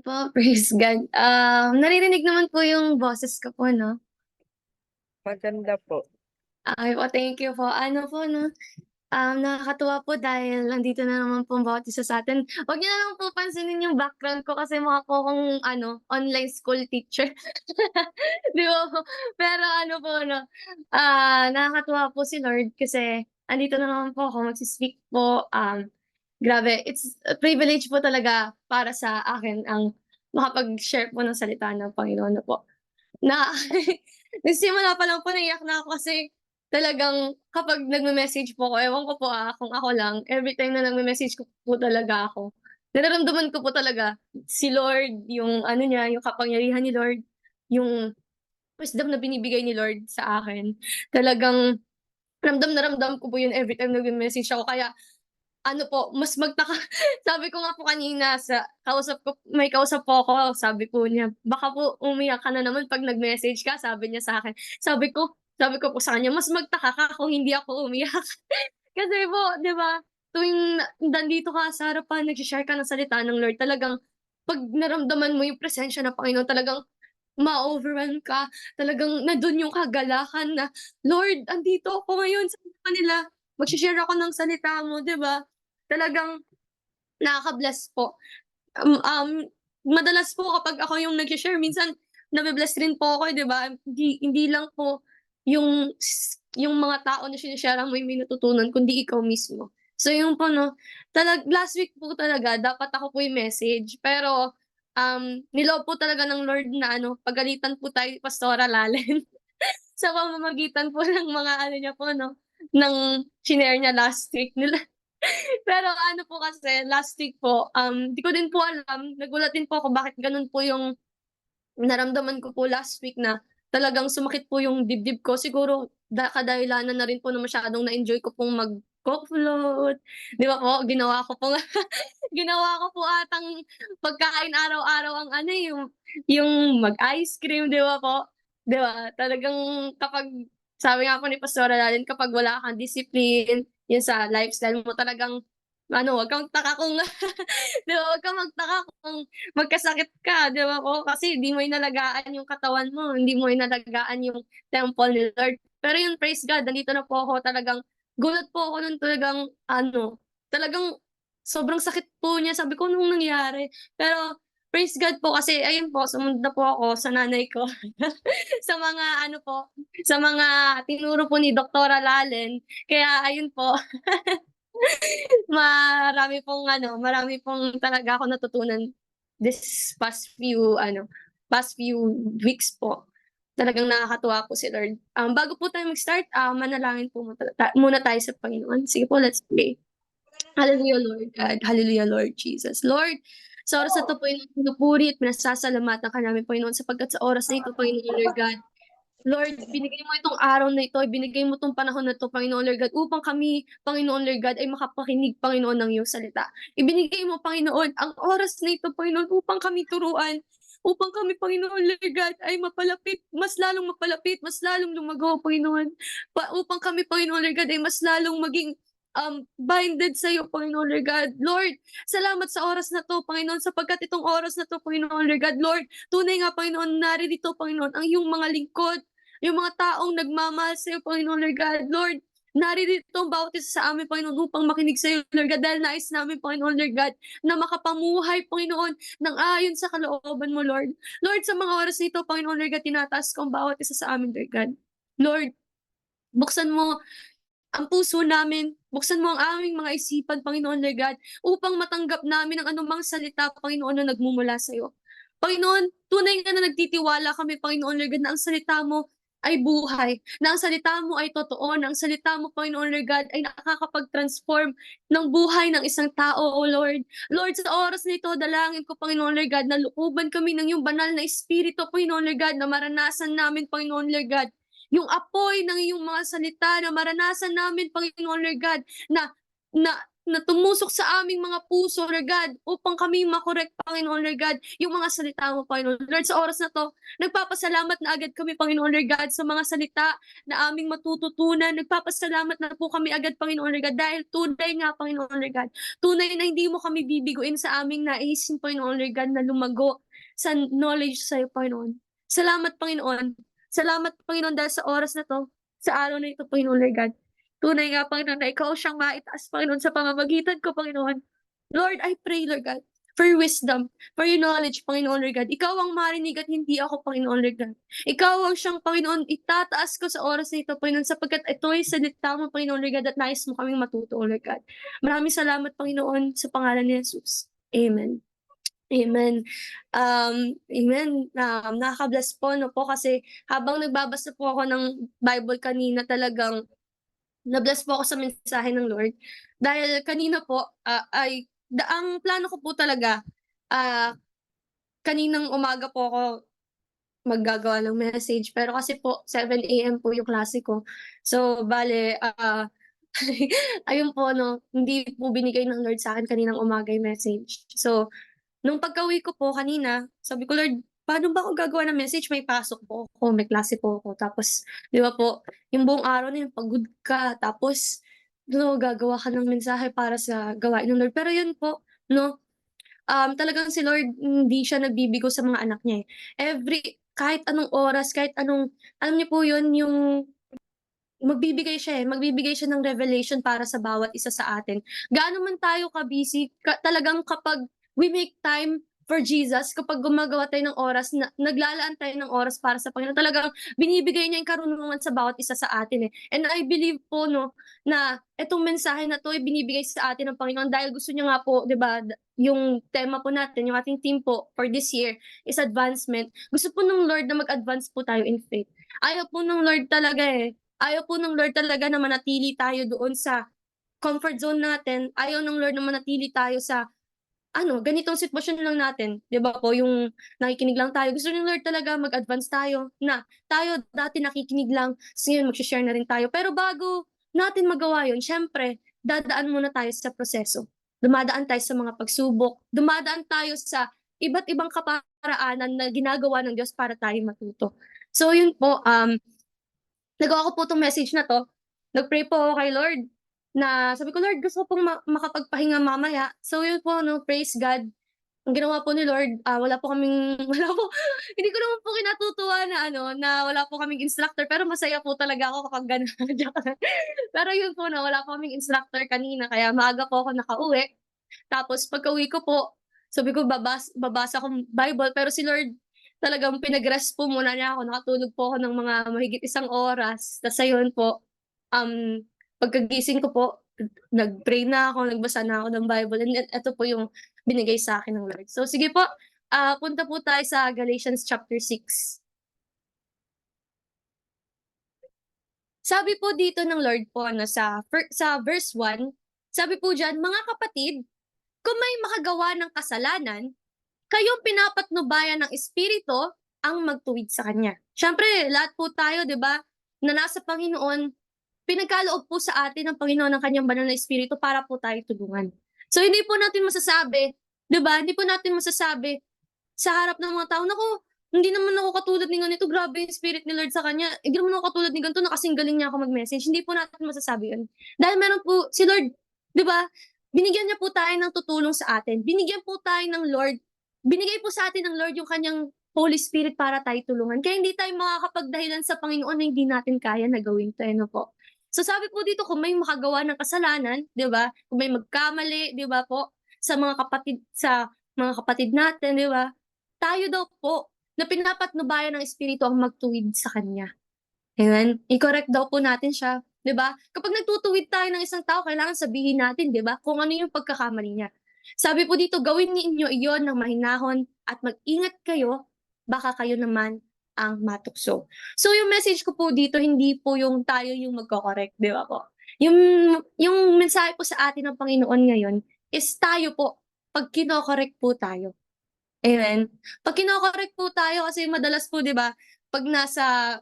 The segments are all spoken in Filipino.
Po, praise God. Naririnig naman po yung boses ko po 'no. Maganda po. Ay po, thank you po. Ano po 'no, nakakatuwa po dahil nandito na naman po ang bawat isa sa'tin. Wag niyo na lang po pansinin yung background ko kasi mukha po akong ano, online school teacher. 'Di ba po? Pero ano po 'no, nakakatuwa po si Lord kasi andito na naman po ako magsi-speak po. Grabe, it's a privilege po talaga para sa akin ang makapag-share po ng salita ng Panginoon na po. Na nagsimula pa lang po naiyak na ako kasi talagang kapag nagme-message po ako, ewan ko po, kung ako lang, everytime na nagme-message ko po talaga ako, nararamdaman ko po talaga si Lord, yung ano niya, yung kapangyarihan ni Lord, yung wisdom na binibigay ni Lord sa akin. Talagang ramdam na ramdam ko po yun everytime nagme-message ako kaya ano po, mas magtaka sabi ko nga po kanina sa kausap ko may kausap po ako, sabi po niya, "Baka po umiyak ka na naman 'pag nag-message ka," sabi niya sa'kin. Sabi ko po sa kanya, "Mas magtaka ka kung hindi ako umiyak." Kasi po 'di ba, tuwing nandito ka sa harapan, nagse-share ka ng salita ng Lord, talagang 'pag naramdaman mo yung presensya ng Panginoon, talagang ma-o-overwhelm ka, talagang nandun yung kagalakan na, "Lord, andito ako ngayon sa kanila, magse-share ako ng salita mo." 'Di ba? Talagang nakaka-bless po. Madalas po kapag ako yung nagse-share minsan nabe-bless rin po ako, eh, 'di ba? Hindi lang po yung mga tao na shine-sharean mo yung may natutunan kundi ikaw mismo. So yun po 'no, last week po talaga dapat ako po yung message pero, niloob po talaga ng Lord na ano, pagalitan po tayo ni Pastora Lalen sa pamamagitan po ng mga ano niya po 'no, ng shinare niya last week. Pero ano po kasi, last week po, di ko din po alam, nagulat din po ako bakit gano'n po yung naramdaman ko po last week na talagang sumakit po yung dibdib ko. Siguro kadahilanan na rin po na masyadong na-enjoy ko pong mag-co-float, 'di ba po, ginawa ko po nga ginawa ko po atang pagkain araw-araw ang ano, eh, yung mag-ice cream, 'di ba po? 'Di ba, talagang kapag sabi nga po ni Pastora natin kapag wala kang discipline, yun sa lifestyle mo talagang ano, wag kang taka kung 'di ba, wag kang magtaka kung magkasakit ka, 'di ba po? Kasi hindi mo inalagaan yung katawan mo, hindi mo inalagaan yung temple ni Lord. Pero yun, praise God, nandito na po ako. Talagang gulat po ako nun, talagang ano, talagang sobrang sakit po niya. Sabi ko, "Anong nangyari?" Pero praise God po kasi ayun po, sumunod na po ako sa nanay ko, sa mga ano po, sa mga tinuro po ni Doktora Lalen. Kaya ayun po, marami pong talaga akong natutunan this past few weeks po. Talagang nakakatuwa po si Lord. Bago po tayo mag-start, manalangin po muna tayo sa Panginoon. Sige po, let's pray. Hallelujah, Lord God. Hallelujah, Lord Jesus. Lord, sa oras na 'to, Panginoon, pinupuri at pinasasalamatan ka namin, Panginoon, sapagkat sa oras na ito, Panginoon, Lord God, Lord, binigay mo itong araw na ito, binigay mo 'tong panahon na 'to, Panginoon Lord God, upang kami, Panginoon Lord God, ay makapakinig, Panginoon, ng iyong salita. Ibinigay mo, Panginoon, ang oras na ito, Panginoon, upang kami turuan, upang kami, Panginoon Lord God, ay mapalapit, mas lalong lumago, Panginoon. Upang kami, Panginoon Lord God, ay mas lalong maging binded sa iyo, Panginoon Lord God. Lord, salamat sa oras na 'to, Panginoon, sapagkat itong oras na 'to, Panginoon Lord God, Lord, tunay nga, Panginoon, naririto, Panginoon, ang iyong mga lingkod, yung mga taong nagmamahal sa'yo, Panginoon Lord God. Lord, naririto ang bawat isa sa amin, Panginoon, upang makinig sa'yo, Lord God, dahil nais namin, Panginoon Lord God, na makapamuhay, Panginoon, ng ayon sa kalooban mo, Lord. Lord, sa mga oras nito, Panginoon Lord God, tinataas ko ang bawat isa sa amin, Lord God. Lord, buksan mo ang puso namin, buksan mo ang aming mga isipan, Panginoon Lord God, upang matanggap namin ang anumang salita, Panginoon, na nagmumula sa'yo. Panginoon, tunay nga na nagtitiwala kami, Panginoon Lord God, na ang salita mo ay buhay, na ang salita mo ay totoo, na ang salita mo, Panginoon Lord God, ay nakakapag-transform ng buhay ng isang tao, O Lord. Lord, sa oras na ito, dalangin ko, Panginoon Lord God, na looban kami ng iyong banal na Espiritu, Panginoon Lord God, na maranasan namin, Panginoon Lord God, yung apoy ng iyong mga salita na maranasan namin, Panginoon Lord God, na na na tumusok sa aming mga puso, Lord God, upang kami makorek, Panginoon, Lord God, yung mga salita mo, Panginoon. Lord, sa oras na to, nagpapasalamat na agad kami, Panginoon, Lord God, sa mga salita na aming matututunan. Nagpapasalamat na po kami agad, Panginoon, Lord God, dahil tunay nga, Panginoon, Lord God, tunay na hindi mo kami bibiguin sa aming naisin, Panginoon, Lord God, na lumago sa knowledge sa'yo, Panginoon. Salamat, Panginoon. Salamat, Panginoon, dahil sa oras na to, sa araw na ito, Panginoon, Lord God. Tunay nga, Panginoon, na ikaw siyang maitaas, Panginoon, sa pamamagitan ko, Panginoon. Lord, I pray, Lord God, for your wisdom, for your knowledge, Panginoon, Lord God. Ikaw ang marinig at hindi ako, Panginoon, Lord God. Ikaw ang siyang, Panginoon, itataas ko sa oras na ito, Panginoon, sapagkat ito ay salita mo, Panginoon, Lord God, at nais mo kaming matuto, Lord God. Maraming salamat, Panginoon, sa pangalan ni Jesus. Amen. Amen. Amen. Nakaka-bless po, no po, kasi habang nagbabasa po ako ng Bible kanina, talagang na-bless po ako sa mensahe ng Lord. Dahil kanina po, ang plano ko po talaga, kaninang umaga po ako maggagawa ng message. Pero kasi po, 7 AM po yung klase ko. So, bale, ayun po, no, hindi po binigay ng Lord sa akin kaninang umaga yung message. So, nung pagka-uwi ko po kanina, sabi ko, Lord, paano ba ako gagawa ng message? May pasok po ako, may klase po ako. Tapos, di ba po, yung buong araw na yun, pagod ka. Tapos, no, gagawa ka ng mensahe para sa gawain ng Lord. Pero yun po, no, talagang si Lord, hindi siya nagbibigo sa mga anak niya, eh. Kahit anong oras, kahit anong, alam niyo po yun, yung magbibigay siya ng revelation para sa bawat isa sa atin. Gaano man tayo ka-busy, talagang kapag we make time for Jesus, kapag gumagawa tayo ng oras, naglalaan tayo ng oras para sa Panginoon, talagang binibigay niya yung karunungan sa bawat isa sa atin, eh. And I believe po, no, na itong mensahe na 'to ay binibigay sa atin ng Panginoon dahil gusto niya nga po, 'di ba, yung tema po natin, yung ating theme po for this year is advancement. Gusto po ng Lord na mag-advance po tayo in faith. Ayaw po ng Lord talaga, eh. Ayaw po ng Lord talaga na manatili tayo doon sa comfort zone natin. Ayaw ng Lord na manatili tayo sa ganitong sitwasyon lang natin. 'Di ba po, yung nakikinig lang tayo. Gusto ng Lord talaga mag-advance tayo na tayo dati nakikinig lang, ta's ngayon magse-share na rin tayo. Pero bago natin magawa yun, siyempre dadaan muna tayo sa proseso. Dumadaan tayo sa mga pagsubok, dumadaan tayo sa iba't ibang kaparaanan na ginagawa ng Diyos para tayo matuto. So yun po, nagawa ko po 'tong message na 'to, nag-pray po ako kay Lord na sabi ko, "Lord, gusto ko pong makapagpahinga mamaya." So yun po, 'no, praise God. Ang ginawa po ni Lord, wala po kaming wala po, hindi ko naman po kinatutuwa na na wala po kaming instructor, pero masaya po talaga ako kapag gano'n, joke lang. Pero yun po, 'no, wala po kaming instructor kanina kaya maaga po ako nakauwi. Tapos pagkauwi ko po, sabi ko babasa akong Bible, pero si Lord talagang pinag-rest po muna niya ako, nakatulog po ako ng mga mahigit 1 oras. Tas ayun po, pagkagising ko po, nag-pray na ako, nagbasa na ako ng Bible, and then eto po yung binigay sa'kin ng Lord. So sige po, punta po tayo sa Galatians chapter 6. Sabi po dito ng Lord po na sa verse 1, sabi po diyan, "Mga kapatid, kung may makagawa ng kasalanan, kayong pinapatnubayan ng Espiritu ang magtuwid sa kanya." Siyempre lahat po tayo, 'di ba, na nasa Panginoon, pinagkaloob po sa atin ng Panginoon ang kanyang banal na Espiritu para po tayo tulungan. So hindi po natin masasabi, 'di ba, hindi po natin masasabi sa harap ng mga tao, "Naku, hindi naman ako katulad ni ganito, grabe yung spirit ni Lord sa kanya. Hindi naman ako katulad ni ganito na kasing galing niya ako mag-message." Hindi po natin masasabi yun. Dahil meron po si Lord, 'di ba, binigyan niya po tayo ng tutulong sa atin. Binigay po sa atin ng Lord yung kanyang Holy Spirit para tayo tulungan. Kaya hindi tayo makakapagdahilan sa Panginoon na hindi natin kaya na gawin 'to, ano po. So sabi po dito, kung may makagawa ng kasalanan, 'di ba, kung may magkamali, 'di ba po, sa mga kapatid natin, 'di ba, tayo daw po na pinapatnubayan ng Espiritu ang magtuwid sa kanya. Amen. I-correct daw po natin siya, 'di ba? Kapag nagtutuwid tayo ng isang tao, kailangan sabihin natin, 'di ba, kung ano yung pagkakamali niya. Sabi po dito, "Gawin ninyo iyon ng mahinahon at mag-ingat kayo, baka kayo naman ang matukso." So yung message ko po dito, hindi po yung tayo yung magko-correct, 'di ba po? Yung yung mensahe po sa atin ng Panginoon ngayon is tayo po, 'pag kino-correct po tayo. Amen. 'Pag kino-correct po tayo kasi madalas po, 'di ba, 'pag nasa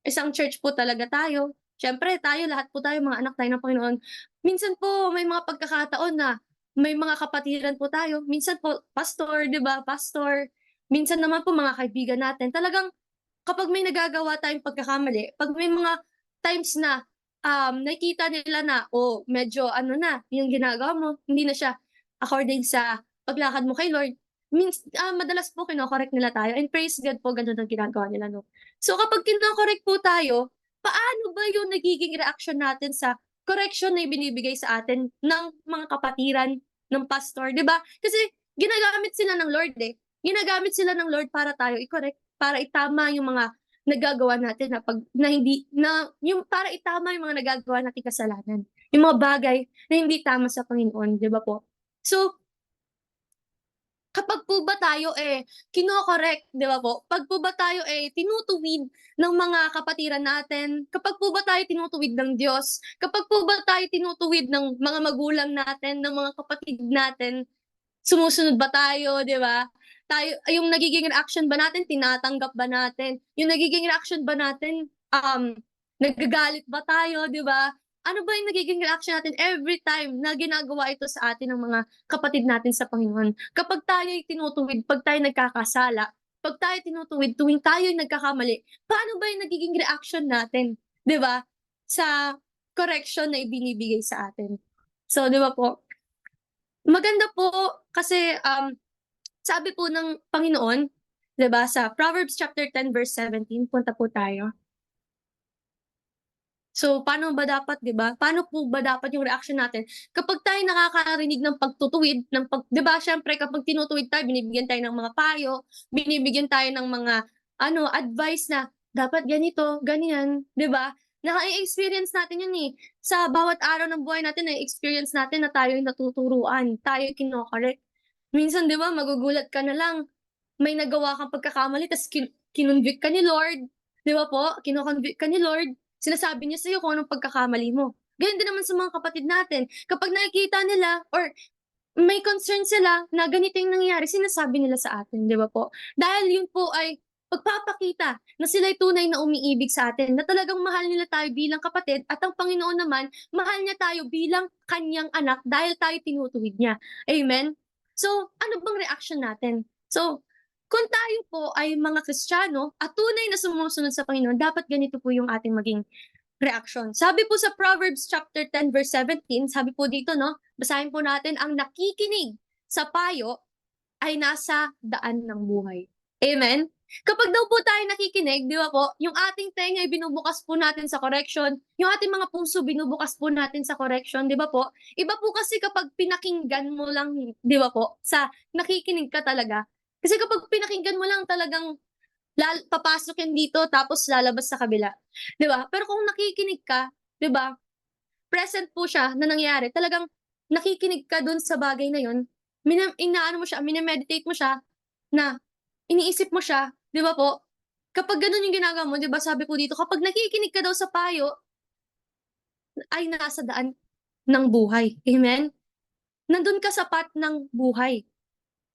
isang church po talaga tayo, siyempre tayo, lahat po tayo mga anak tayo ng Panginoon. minsan po may mga pagkakataon na may mga kapatiran po tayo, minsan po pastor, 'di ba, pastor, minsan naman po mga kaibigan natin. Talagang kapag may nagagawa tayong pagkakamali, 'pag may mga times na, nakikita nila na, "Oh, medyo ano na, yung ginagawa mo hindi na siya according sa paglakad mo kay Lord." Madalas po kino-correct nila tayo and praise God po gano'n ang ginagawa nila 'no. So kapag kino-correct po tayo, paano ba yung nagiging reaksyon natin sa correction na ibinibigay sa atin ng mga kapatiran, ng pastor, 'di ba? Kasi ginagamit sila ng Lord, eh. Ginagamit sila ng Lord para tayo i-correct, para itama yung mga nagagawa natin na 'pag na hindi na yung para itama yung mga nagagawa nating kasalanan, yung mga bagay na hindi tama sa Panginoon, 'di ba po? So, kapag po ba tayo, kino-correct, 'di ba po? 'Pag po ba tayo, tinutuwid ng mga kapatiran natin, kapag po ba tayo tinutuwid ng Diyos, kapag po ba tayo tinutuwid ng mga magulang natin, ng mga kapatid natin, sumusunod ba tayo, 'di ba? Yung nagiging reaction ba natin, tinatanggap ba natin? Yung nagiging reaction ba natin, nagagalit ba tayo, 'di ba? Ano ba yung nagiging reaction natin every time na ginagawa ito sa atin ng mga kapatid natin sa Panginoon? Kapag tayo'y tinutuwid, 'pag tayo nagkakasala, 'pag tayo tinutuwid tuwing tayo'y nagkakamali, paano ba yung nagiging reaction natin, 'di ba, sa correction na ibinibigay sa atin? So, 'di ba po, maganda po kasi, sabi po ng Panginoon, 'di ba, sa Proverbs chapter 10 verse 17, punta po tayo. So, paano ba dapat, 'di ba, paano po ba dapat yung reaksyon natin kapag tayo nakakarinig ng pagtutuwid, 'di ba siyempre kapag tinutuwid tayo binibigyan tayo ng mga payo, binibigyan tayo ng mga ano, advice na dapat ganito, ganyan, 'di ba? Experience natin 'yun, eh. Sa bawat araw ng buhay natin na-e-experience natin na tayo'y natuturuan, tayo'y kino-correct. Minsan 'di ba magugulat ka na lang, may nagawa kang pagkakamali ta's kinonvict ka ni Lord, 'di ba po? Kino-convict ka ni Lord, sinasabi niya sa'yo kung anong pagkakamali mo. Gano'n din naman sa mga kapatid natin, kapag nakikita nila or may concern sila na ganito yung nangyayari, sinasabi nila sa atin, 'di ba po? Dahil yun po ay pagpapakita na sila'y tunay na umiibig sa atin, na talagang mahal nila tayo bilang kapatid at ang Panginoon naman, mahal niya tayo bilang kaniyang anak dahil tayo tinutuwid niya. Amen? So, ano bang reaction natin? So, kung tayo po ay mga Kristiyano at tunay na sumusunod sa Panginoon, dapat ganito po yung ating maging reaksyon. Sabi po sa Proverbs chapter 10 verse 17, sabi po dito 'no, basahin po natin, "Ang nakikinig sa payo ay nasa daan ng buhay." Amen? Kapag daw po tayo nakikinig, 'di ba po, yung ating tenga ay binubukas po natin sa correction, yung ating mga puso binubukas po natin sa correction, 'di ba po? Iba po kasi kapag pinakinggan mo lang, 'di ba po, sa nakikinig ka talaga. Kasi kapag pinakinggan mo lang talagang papasok yan dito tapos lalabas sa kabila, 'di ba? Pero kung nakikinig ka, 'di ba, present po siya na nangyari, talagang nakikinig ka dun sa bagay na yun, inaano mo siya, mine-meditate mo siya, na iniisip mo siya, 'di ba po? Kapag ganun yung ginagawa mo, 'di ba sabi po dito, kapag nakikinig ka daw sa payo, ay nasa daan ng buhay, amen? Nandun ka sa path ng buhay.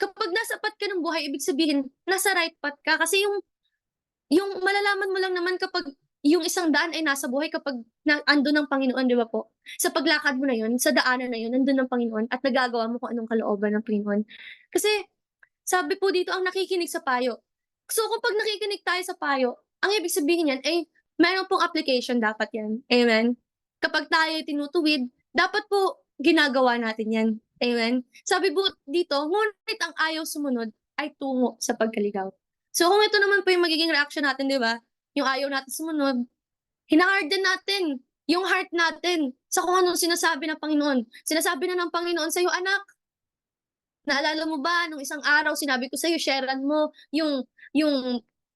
Kapag nasa path ka ng buhay, ibig sabihin nasa right path ka kasi yung malalaman mo lang naman kapag yung isang daan ay nasa buhay kapag andun ang Panginoon, 'di ba po? Sa paglakad mo na yun, sa daanan na yun, nandun ang Panginoon at nagagawa mo kung anong kalooban ng Panginoon. Kasi sabi po dito, ang nakikinig sa payo. So kapag nakikinig tayo sa payo, ang ibig sabihin niyan ay meron pong application dapat yan. Amen? Kapag tayo'y tinutuwid, dapat po ginagawa natin yan. Amen? Sabi po dito, ngunit ang ayaw sumunod ay tungo sa pagkaligaw. So kung ito naman po yung magiging reaction natin, 'di ba? Yung ayaw natin sumunod, hina-harden natin yung heart natin sa kung anong sinasabi ng Panginoon. Sinasabi na ng Panginoon sa'yo, "Anak, naalala mo ba nung isang araw sinabi ko sa'yo sharean mo yung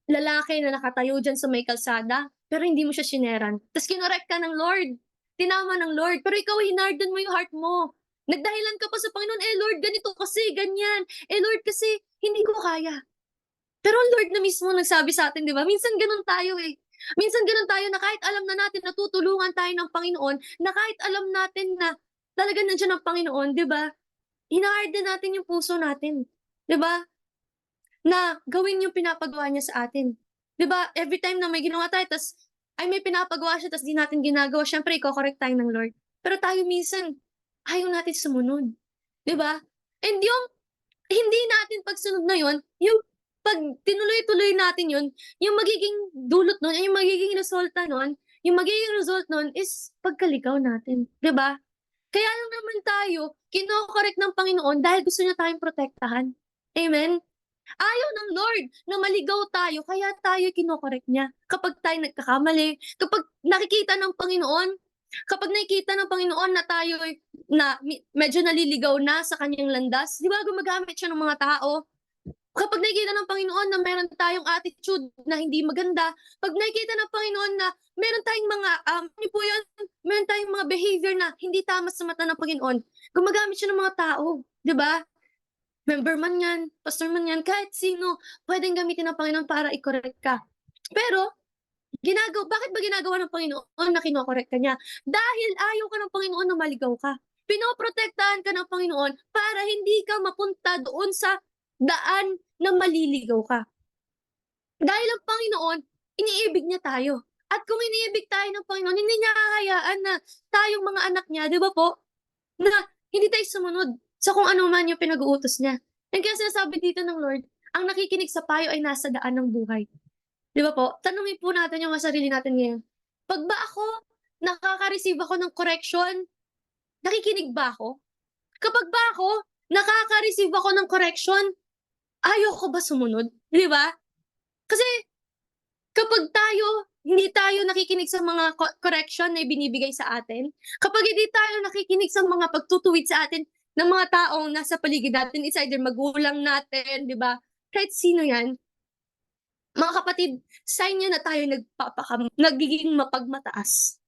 lalaki na nakatayo diyan sa may kalsada, pero hindi mo siya shineran. Ta's kinorek ka ng Lord, tinama ng Lord, pero ikaw hinarden mo yung heart mo. Nagdahilan ka pa sa Panginoon, "Eh, Lord ganito kasi, ganyan. Eh, Lord kasi hindi ko kaya." Pero ang Lord na mismo nagsabi sa atin, 'di ba? Minsan gano'n tayo, eh. Minsan gano'n tayo na kahit alam na natin na tutulungan tayo ng Panginoon, na kahit alam natin na talagang nandiyan ang Panginoon, 'di ba? Hina-harden natin yung puso natin, 'di ba? Na gawin yung pinapagawa niya sa atin. 'Di ba, every time na may ginawa tayo ta's ay may pinapagawa siya ta's 'di natin ginagawa, siyempre iko-correct tayo ng Lord. pero tayo minsan ayaw natin sumunod, 'di ba? And yung hindi natin pagsunod na yun, yung 'pag tinuloy-tuloy natin yun, yung magiging dulot nun, yung magiging resulta nun, yung magiging result nun is pagkaligaw natin, 'di ba? Kaya lang naman tayo kino-correct ng Panginoon dahil gusto niya tayong protektahan. Amen? Ayaw ng Lord na maligaw tayo kaya tayo kino-correct niya. Kapag tayo nagkakamali, kapag nakikita ng Panginoon, kapag nakikita ng Panginoon na tayo'y medyo naliligaw na sa kanyang landas, 'di ba gumagamit siya ng mga tao? Kapag nakikita ng Panginoon na meron tayong attitude na hindi maganda, 'pag nakikita ng Panginoon na meron tayong mga, ano po 'yun, meron tayong mga behavior na hindi tama sa mata ng Panginoon, gumagamit siya ng mga tao, 'di ba? Member man 'yan, pastor man 'yan, kahit sino puwedeng gamitin ng Panginoon para i-correct ka. Pero bakit ba ginagawa ng Panginoon na kino-correct ka niya? Dahil ayaw ka ng Panginoon na maligaw ka. Pinoprotektahan ka ng Panginoon para hindi ka mapunta doon sa daan na maliligaw ka. Dahil ang Panginoon, iniibig niya tayo. At kung iniibig tayo ng Panginoon, hindi niya hahayaan na tayong mga anak niya, 'di ba po, na hindi tayo sumunod sa kung ano man yung pinag-uutos niya. And kaya sinasabi dito ng Lord, ang nakikinig sa payo ay nasa daan ng buhay. 'Di ba po? Tanungin po natin yung mga sarili natin ngayon. 'Pag ba ako nakaka-receive ako ng correction, nakikinig ba ako? Kapag ba ako nakaka-receive ako ng correction, ayaw ko ba sumunod? 'Di ba? Kasi kapag hindi tayo nakikinig sa mga correction na ibinibigay sa atin, kapag hindi tayo nakikinig sa mga pagtutuwid sa atin ng mga taong nasa paligid natin, it's either magulang natin, 'di ba? Kahit sino 'yan, mga kapatid, sign 'yan na tayo nagiging mapagmataas.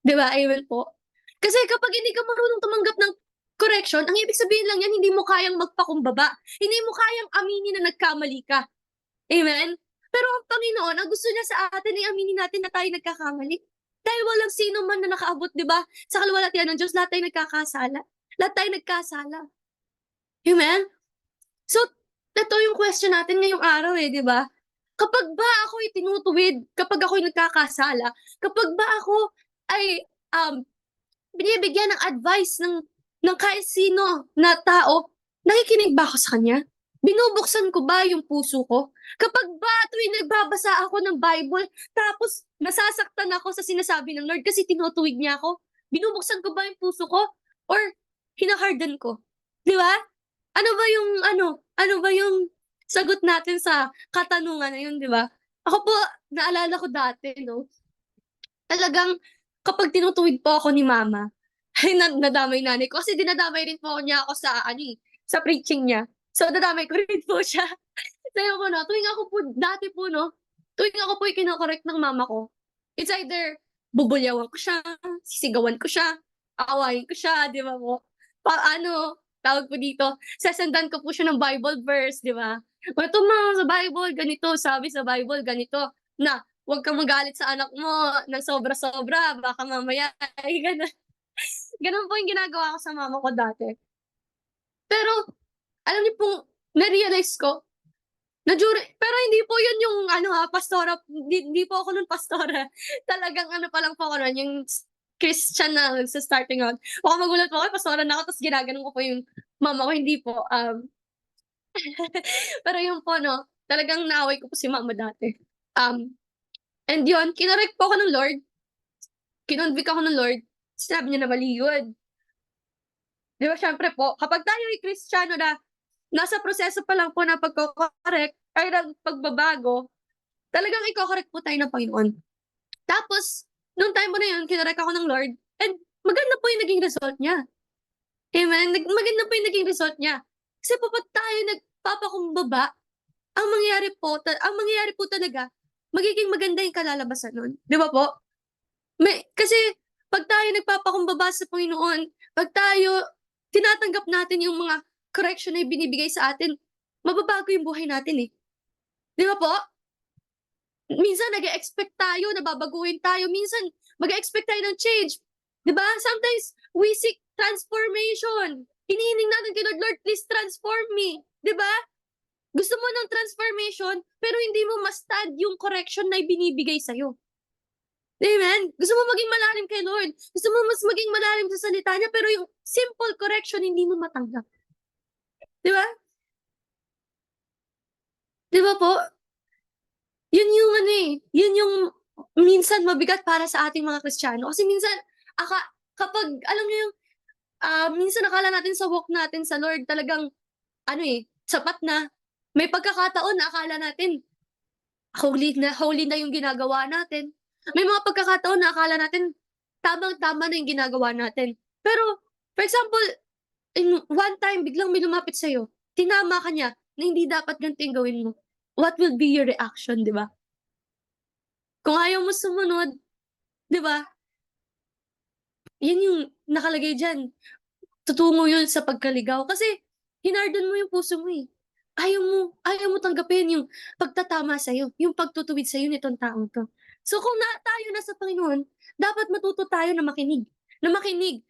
'Di ba, amen po? Kasi kapag hindi ka marunong tumanggap ng correction, ang ibig sabihin lang niyan hindi mo kayang magpakumbaba, hindi mo kayang aminin na nagkamali ka, amen? Pero ang Panginoon, ang gusto niya sa atin ay aminin natin na tayo nagkakamali. Dahil walang sino man na nakaabot, 'di ba, sa kaluwalhatian ng Diyos, lahat tayo nagkakasala. Lahat tayo nagkasala, amen? So, ito yung question natin ngayong araw, 'di ba? Kapag ba ako'y tinutuwid, kapag ako'y nagkakasala, kapag ba ako ay, binibigyan ng advice ng kahit sino na tao, nakikinig ba ako sa kanya? Binubuksan ko ba yung puso ko? Kapag ba tuwing nagbabasa ako ng Bible, tapos nasasaktan ako sa sinasabi ng Lord kasi tinutuwid niya ako, binubuksan ko ba yung puso ko or hina-harden ko? 'Di ba? Ano ba yung sagot natin sa katanungan na yun, 'di ba? Ako po, naalala ko dati 'no, talagang kapag tinutuwid po ako ni mama, ay nadamay nanay ko kasi dinadamay rin po niya ako sa ano, sa preaching niya. So, nadamay ko rin po siya. Sabi ko 'no, tuwing ako po dati po 'no, tuwing ako po yung kino-correct ng mama ko, it's either bubulyawan ko siya, sisigawan ko siya, aawayin ko siya, 'di ba po? Tawag po dito, sesendan ko po siya ng Bible verse, 'di ba? "O ito ma, sa Bible ganito, sabi sa Bible ganito, na 'wag kang magalit sa anak mo ng sobra-sobra baka mamaya" ay gano'n. Gano'n po yung ginagawa ko sa mama ko dati. Pero alam niyo pong na-realize ko na pero hindi po 'yun yung ano, pastora, hindi po ako nun pastora. Talagang ano pa lang po ako nun, yung Christian na nagsa-starting out. Baka magulat po kayo pastora na ako ta's ginaganon ko po yung mama ko, hindi po. Pero yun po 'no, talagang naaway ko po si mama dati. Um, and yun, kinorek po ako ng Lord, kinonvict ako ng Lord, sinabi niya na mali yun. 'Di ba siyempre po, kapag tayo ay Kristiyano na nasa proseso pa lang po ng pagko-correct ay ng pagbabago, talagang iko-correct po tayo ng Panginoon. Tapos, nung time po na yun, kinorek ako ng Lord and maganda po yung naging result niya. Amen? Maganda po yung naging result niya. Kasi po 'pag tayo nagpapakumbaba, ang mangyayari po talaga, magiging maganda yung kalalabasan nun, 'di ba po? Kasi 'pag tayo nagpapakumbaba sa Panginoon, 'pag tayo tinatanggap natin yung mga correction na ibinibigay sa atin, mababago yung buhay natin, eh. 'Di ba po? Minsan nag-e-expect tayo na babaguhin tayo, minsan mag-e-expect tayo ng change, 'di ba? Sometimes we seek transformation. Hinihiling natin kay Lord, "Lord, please transform me." 'Di ba? Gusto mo ng transformation, pero hindi mo ma-stand yung correction na ibinibigay sa'yo. Amen? Gusto mo maging malalim kay Lord. Gusto mo mas maging malalim sa salita niya, pero yung simple correction, hindi mo matanggap. Di ba? Di ba po? Yun yung ano eh, yun yung minsan mabigat para sa ating mga Kristiyano. Kasi minsan, kapag, alam niyo yung, minsan akala natin sa walk natin sa Lord talagang, ano eh, sapat na. May pagkakataon na akala natin, holy na yung ginagawa natin. May mga pagkakataon na akala natin, tamang-tama na yung ginagawa natin. Pero, for example, in one time, biglang may lumapit sa'yo, tinama ka niya, na hindi dapat ganito yung gawin mo. What will be your reaction, di ba? Kung ayaw mo sumunod, di ba? Yan yung nakalagay diyan. Tutungo yun sa pagkaligaw. Kasi, hinarden mo yung puso mo eh. Ayaw mo tanggapin yung pagtatama sa'yo, yung pagtutuwid sa'yo nitong taong to. So kung tayo na sa Panginoon, dapat matuto tayo na makinig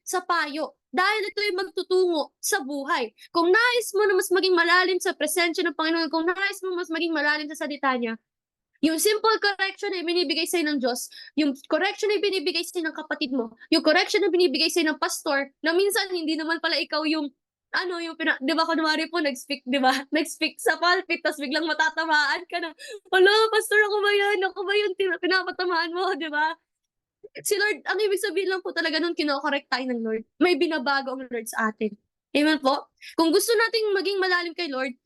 sa payo. Dahil ito yung magtutungo sa buhay. Kung nais mo na mas maging malalim sa presensya ng Panginoon, kung nais mo mas maging malalim sa salita niya, yung simple correction na binibigay sa'yo ng Diyos, yung correction na binibigay sa'yo ng kapatid mo, yung correction na binibigay sa'yo ng pastor, na minsan hindi naman pala ikaw yung, di ba, kunwari po, nag-speak, di ba, nag-speak sa pulpit, tapos biglang matatamaan ka na, wala, pastor, ako ba yun, pinapatamaan mo, di ba? Si Lord, ang ibig sabihin lang po talaga nun, kino-correct tayo ng Lord. May binabago ang Lord sa atin. Amen po? Kung gusto nating maging malalim kay Lord,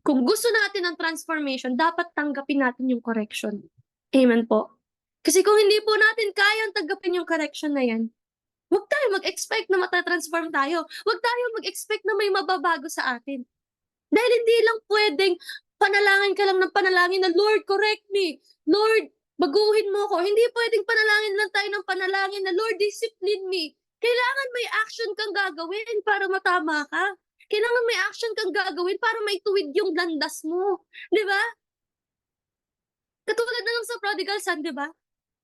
kung gusto natin ng transformation, dapat tanggapin natin yung correction. Amen po? Kasi kung hindi po natin kayang tanggapin yung correction na yan, huwag tayo mag-expect na matatransform tayo. Huwag tayo mag-expect na may mababago sa atin. Dahil hindi lang pwedeng panalangin ka lang ng panalangin na, Lord, correct me. Lord, baguhin mo ko. Hindi pwedeng panalangin lang tayo ng panalangin na, Lord, discipline me. Kailangan may action kang gagawin para matama ka. Kailangan may action kang gagawin para maituwid yung landas mo. Di ba? Katulad na lang sa prodigal son, di ba?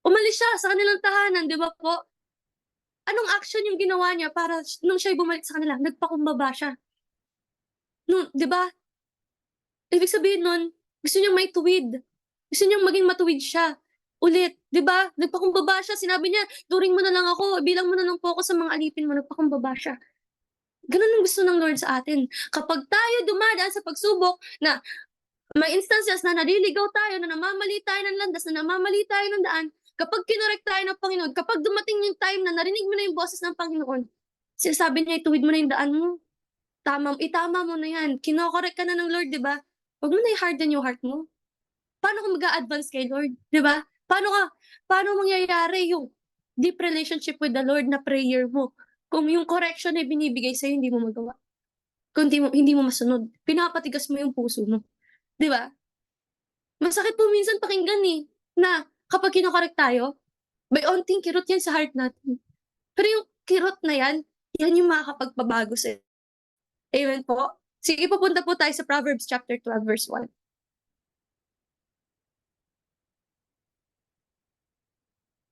Umalis siya sa kanilang tahanan, di ba po? Anong action yung ginawa niya para nung siya'y bumalik sa kanila? Nagpakumbaba siya. Di ba? Ibig sabihin nun, gusto niyang maituwid. Gusto niyang maging matuwid siya. Ulit, di ba? Nagpakumbaba siya. Sinabi niya, turing mo na lang ako, bilang mo na lang po ako sa mga alipin mo. Nagpakumbaba siya. Ganun ang gusto ng Lord sa atin. Kapag tayo dumadaan sa pagsubok na may instances na naliligaw tayo, na namamali tayo ng landas, na namamali tayo ng daan, kapag kinorek tayo ng Panginoon, kapag dumating yung time na narinig mo na yung boses ng Panginoon, sinasabi niya, ituwid mo na yung daan mo. Itama mo na yan. Kinokorek ka na ng Lord, di ba? Huwag mo na i-harden yung heart mo. Paano ka mag-a-advance kay Lord? Di ba? Paano mangyayari yung deep relationship with the Lord na prayer mo? Kung yung correction na binibigay sa'yo, hindi mo magawa. Kung hindi mo masunod. Pinapatigas mo yung puso mo. Di ba? Masakit po minsan pakinggan eh, na kapag kinokorek tayo, may onting kirot yan sa heart natin. Pero yung kirot na yan yung makakapagpabago sa'yo. Amen po? Sige, pupunta po tayo sa Proverbs chapter 12, verse 1.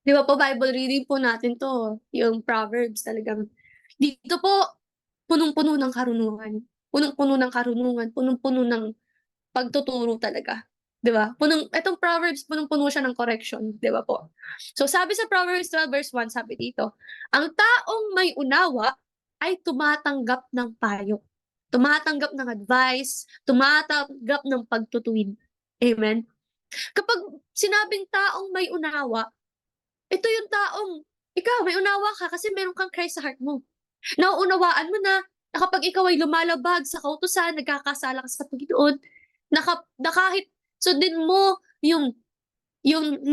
Di ba po, Bible reading po natin to, yung Proverbs talagang. Dito po, punong-puno ng karunungan. Punong-puno ng karunungan, punong-puno ng pagtuturo talaga. Di ba? Itong Proverbs, punong-puno siya ng correction. Di ba po? So sabi sa Proverbs 12 verse 1, sabi dito, ang taong may unawa ay tumatanggap ng payo. Tumatanggap ng advice, tumatanggap ng pagtutuwid. Amen? Kapag sinabing taong may unawa, ito yung taong, ikaw, may unawa ka kasi meron kang Christ sa heart mo. Nauunawaan mo na kapag ikaw ay lumalabag sa kautusan, nagkakasala ka sa Panginoon, na kahit sundin mo yung 9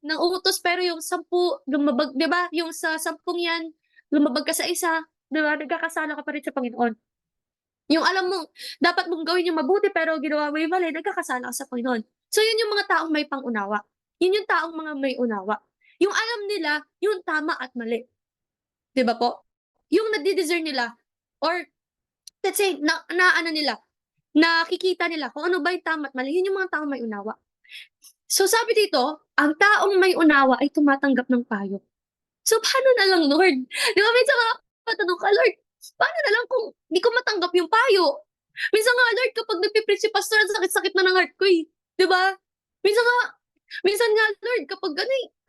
ng utos pero yung 10 lumabag, 'di ba? Yung sa 10 yan, lumabag ka sa isa, 'di ba? Nagkakasala ka pa rin sa Panginoon. Yung alam mo, dapat mong gawin yung mabuti pero ginawa mo yung mali, nagkakasala ka sa Panginoon. So yun yung mga taong may pangunawa. Yun yung taong mga may unawa. Yung alam nila, yung tama at mali. 'Di ba po? Yung nadi-discern nila or let's say ano nila, nakikita nila kung ano ba yung tama at mali, yun yung mga taong may unawa. So sabi dito, ang taong may unawa ay tumatanggap ng payo. So paano na lang, Lord? Di ba minsan makapatanong ka, Lord, paano na lang kung di ko matanggap yung payo? Minsan nga, Lord, kapag nagpipreach si pastor, ang sakit-sakit na ng heart ko eh. Di ba? Minsan nga, Lord, kapag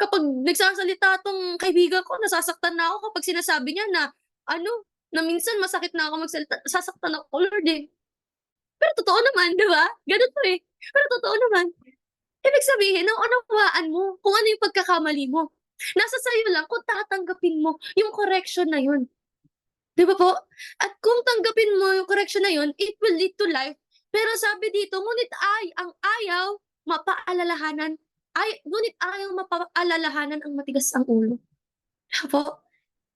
kapag nagsasalita 'tong kaibigan ko nasasaktan na ako kapag sinasabi niya na ano, na minsan masakit na ako magsalita, nasasaktan ako, Lord, eh. Pero totoo naman, 'di ba? Gano'n 'to, eh. Pero totoo naman. Ibig sabihin naunawaan mo kung ano yung pagkakamali mo. Nasa sa'yo lang kung tatanggapin mo yung correction na yun, 'di ba po? At kung tanggapin mo yung correction na yun, it will lead to life. Pero sabi dito, ngunit ang ayaw mapaalalahanan ngunit ayaw mapaalalahanan ang matigas ang ulo. Po,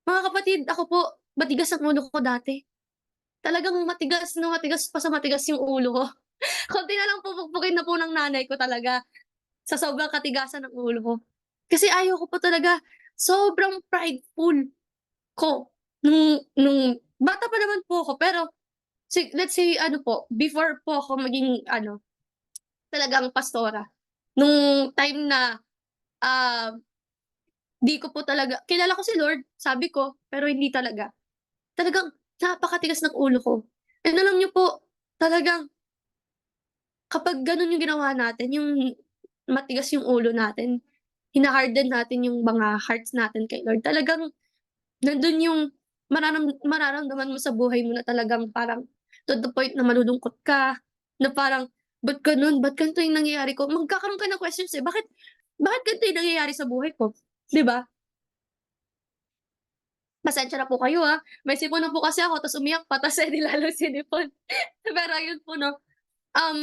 mga kapatid, ako po matigas ang ulo ko dati. Talagang matigas na matigas pa sa matigas yung ulo ko. Konti na lang pupukpukin na po ng nanay ko talaga sa sobrang katigasan ng ulo ko. Kasi ayaw ko po talaga, sobrang prideful ko nung bata pa naman po ako, pero let's say ano po, before po ako maging ano, talagang pastora, nung time na, ah, 'di ko po talaga kilala ko si Lord, sabi ko, pero hindi talaga. Talagang napakatigas ng ulo ko. And alam niyo po, talagang kapag gano'n yung ginawa natin, yung matigas yung ulo natin, hina-harden natin yung mga hearts natin kay Lord, talagang nandun yung mararamdaman mo sa buhay mo na talagang parang to the point na malulungkot ka, na parang, "Ba't gano'n? Ba't ganito yung nangyayari ko?" Magkakaroon ka ng questions, eh, bakit ganito yung nangyayari sa buhay ko, 'di ba? Pasensya na po kayo, may sipon na po kasi ako ta's umiyak pa ta's eh, di lalong sinipon. Pero ayun po 'no, um,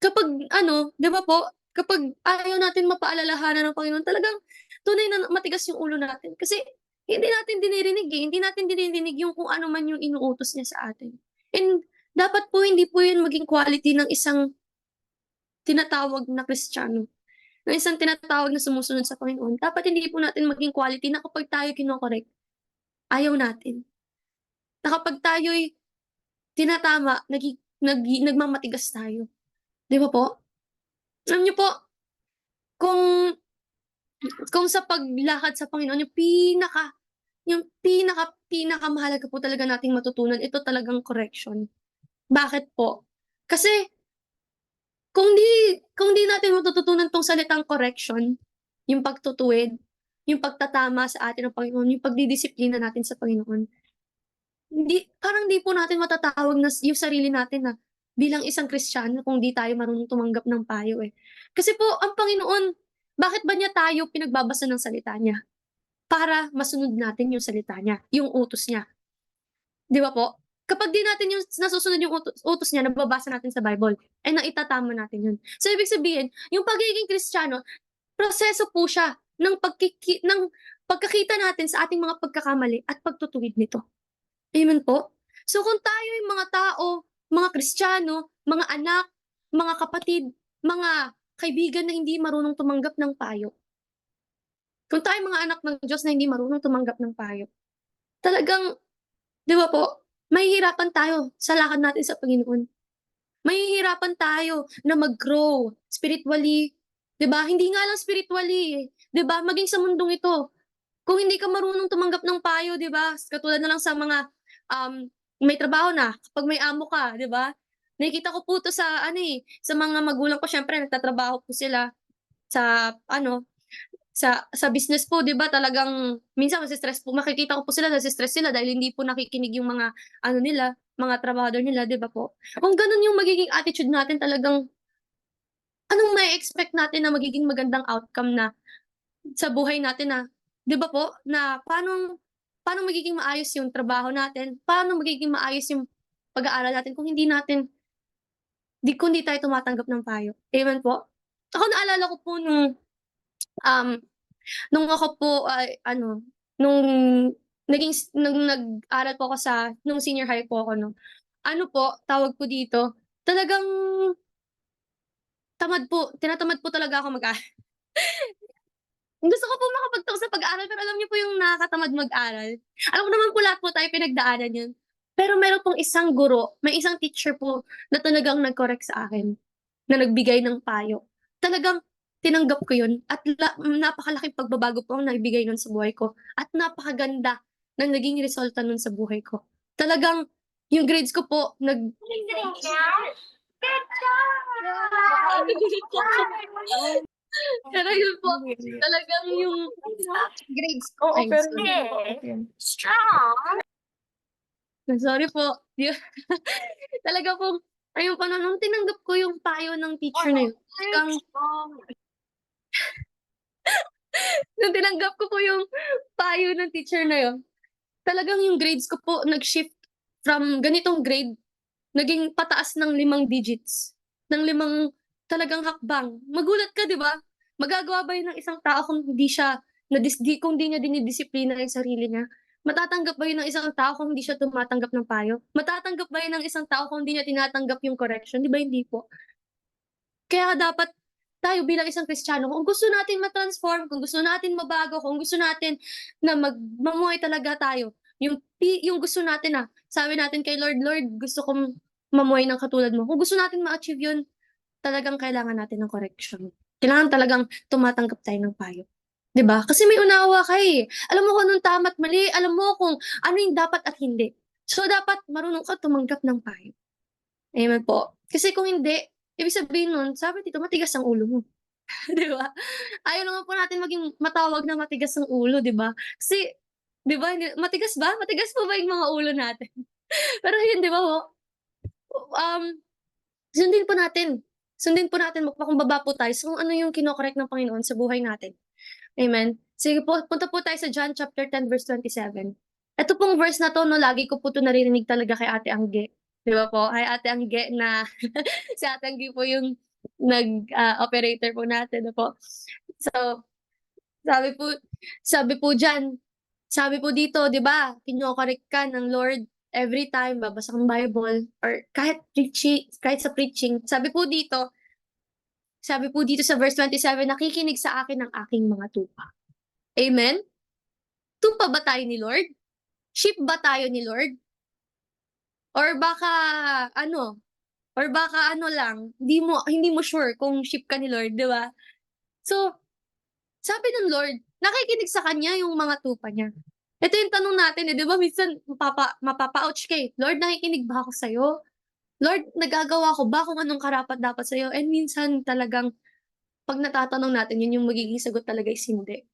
kapag ano, 'di ba po, kapag ayaw natin mapaalalahanan ng Panginoon, talagang tunay na matigas yung ulo natin kasi hindi natin dinirinig, eh, hindi natin dinirinig yung kung ano man yung inuutos niya sa atin. And dapat po hindi po yun maging quality ng isang tinatawag na Kristiyano, ng isang tinatawag na sumusunod sa Panginoon. Dapat hindi po natin maging quality na kapag tayo kino-correct, ayaw natin. Na kapag tayo'y tinatama, nagmamatigas tayo, 'di ba po? Alam niyo po, kung kung sa paglakad sa Panginoon pinakamahalaga po talaga nating matutunan, ito talagang correction. Bakit po? Kasi kung di natin matututunan 'tong salitang correction, yung pagtutuwid, yung pagtatama sa atin ng Panginoon, yung pagdidisiplina natin sa Panginoon, parang di po natin matatawag na yung sarili natin na bilang isang Kristiyano kung di tayo marunong tumanggap ng payo, eh. Kasi po ang Panginoon, bakit ba niya tayo pinagbabasa ng salita niya? Para masunod natin yung salita niya, yung utos niya, 'di ba po? Kapag di natin yung nasusunod yung utos niya, nababasa natin sa Bible, eh, naitatama natin yun. So ibig sabihin, yung pagiging Kristiyano, proseso po siya ng pagkakita natin sa ating mga pagkakamali at pagtutuwid nito. Amen po. So kung tayo yung mga tao, mga Kristiyano, mga anak, mga kapatid, mga kaibigan na hindi marunong tumanggap ng payo, kung tayo mga anak ng Diyos na hindi marunong tumanggap ng payo, talagang 'di ba po, mahihirapan tayo sa lakad natin sa Panginoon. Mahihirapan tayo na mag-grow spiritually, 'di ba? Hindi nga lang spiritually, eh, 'di ba, maging sa mundong ito. Kung hindi ka marunong tumanggap ng payo, 'di ba, katulad na lang sa mga, may trabaho na, kapag may amo ka, 'di ba? Nakikita ko po 'to sa ano, eh, sa mga magulang ko, siyempre nagtatrabaho po sila sa ano, sa business po, 'di ba, talagang minsan makikita ko po sila nase-stress sila dahil hindi po nakikinig yung mga ano nila, mga trabahador nila, 'di ba po? Kung gano'n yung magiging attitude natin, talagang anong mai-expect natin na magiging magandang outcome na sa buhay natin na 'di ba po, na paanong paano magiging maayos yung trabaho natin, paano magiging maayos yung pag-aaral natin kung hindi tayo tumatanggap ng payo, amen po? Ako naalala ko po um nung ako po ay ano, nung nung nag-aral po ako nung senior high po ako 'no, ano po, tawag po dito, talagang tinatamad po talaga ako mag-aral. Gusto ko po makapagtapos sa pag-aaral, pero alam niyo po yung nakakatamad mag-aral. Alam ko naman po lahat po tayo pinagdaanan yun. Pero meron pong isang guro, may isang teacher po na talagang nag-correct sa akin, na nagbigay ng payo. Talagang tinanggap ko yun at napakalaking pagbabago po ang naibigay nun sa buhay ko at napakaganda ng naging resulta nun sa buhay ko. Talagang yung grades ko po Good job! Nagulat po ako. Pero yun po, talagang yung grades ko. Oo, Ay, pero sorry. Sorry po. Yun. Talaga pong, ayun pa nung tinanggap ko yung payo ng teacher na yun, talagang, nung tinanggap ko po yung payo ng teacher na yun, talagang yung grades ko po nag-shift from ganitong grade, naging pataas ng 5 digits. Ng 5 talagang hakbang. Magulat ka, di ba? Magagawa ba yun ng isang tao kung hindi siya, kung hindi niya dinidisiplina yung sarili niya? Matatanggap ba yun ng isang tao kung hindi siya tumatanggap ng payo? Matatanggap ba yun ng isang tao kung hindi niya tinatanggap yung correction? Di ba hindi po? Kaya dapat tayo bilang isang Kristiyano, kung gusto natin ma-transform, kung gusto natin mabago, kung gusto natin na mamuhay talaga tayo, yung gusto natin sabi natin kay Lord, Lord, gusto kong mamuhay ng katulad mo. Kung gusto natin ma-achieve yun, talagang kailangan natin ng correction. Kailangan talagang tumatanggap tayo ng payo. 'Di ba? Kasi may unawa ka eh. Alam mo kung anong tama at mali, alam mo kung ano yung dapat at hindi. So dapat marunong ka tumanggap ng payo. Amen po. Kasi kung hindi, ibig sabihin nun, sabi dito, matigas ang ulo mo. 'Di ba? Ayaw naman po natin maging matawag na matigas ang ulo, 'di ba? Kasi 'di ba, matigas ba? Matigas po ba yung mga ulo natin? Pero yun, 'di ba po, um, sundin po natin. Sundin po natin, magpakumbaba po tayo sa kung ano yung kino-correct ng Panginoon sa buhay natin. Amen. Sige po, punta po tayo sa John chapter 10 verse 27. Ito pong verse na 'to 'no, lagi ko po 'to naririnig talaga kay Ate Angge. 'Di ba po? Kay Ate Angge na si Ate Angge po yung operator po natin, ano po. So, sabi po sabi po diyan, sabi po dito 'di ba, kino-correct ka ng Lord every time babasa kang Bible or kahit sa preaching. Sabi po dito sa verse 27, nakikinig sa akin ang aking mga tupa. Amen? Tupa ba tayo ni Lord? Sheep ba tayo ni Lord? Or baka ano, lang, hindi mo sure kung sheep ka ni Lord, 'di ba? So, sabi ng Lord, nakikinig sa kanya yung mga tupa niya. Ito yung tanong natin, eh, 'di ba minsan mapapa-ouch ka, eh, Lord, nakikinig ba ako sa'yo? Lord, nagagawa ko ba kung anong karapat-dapat sa'yo? And minsan talagang 'pag natatanong natin, yun yung magiging sagot talaga is hindi.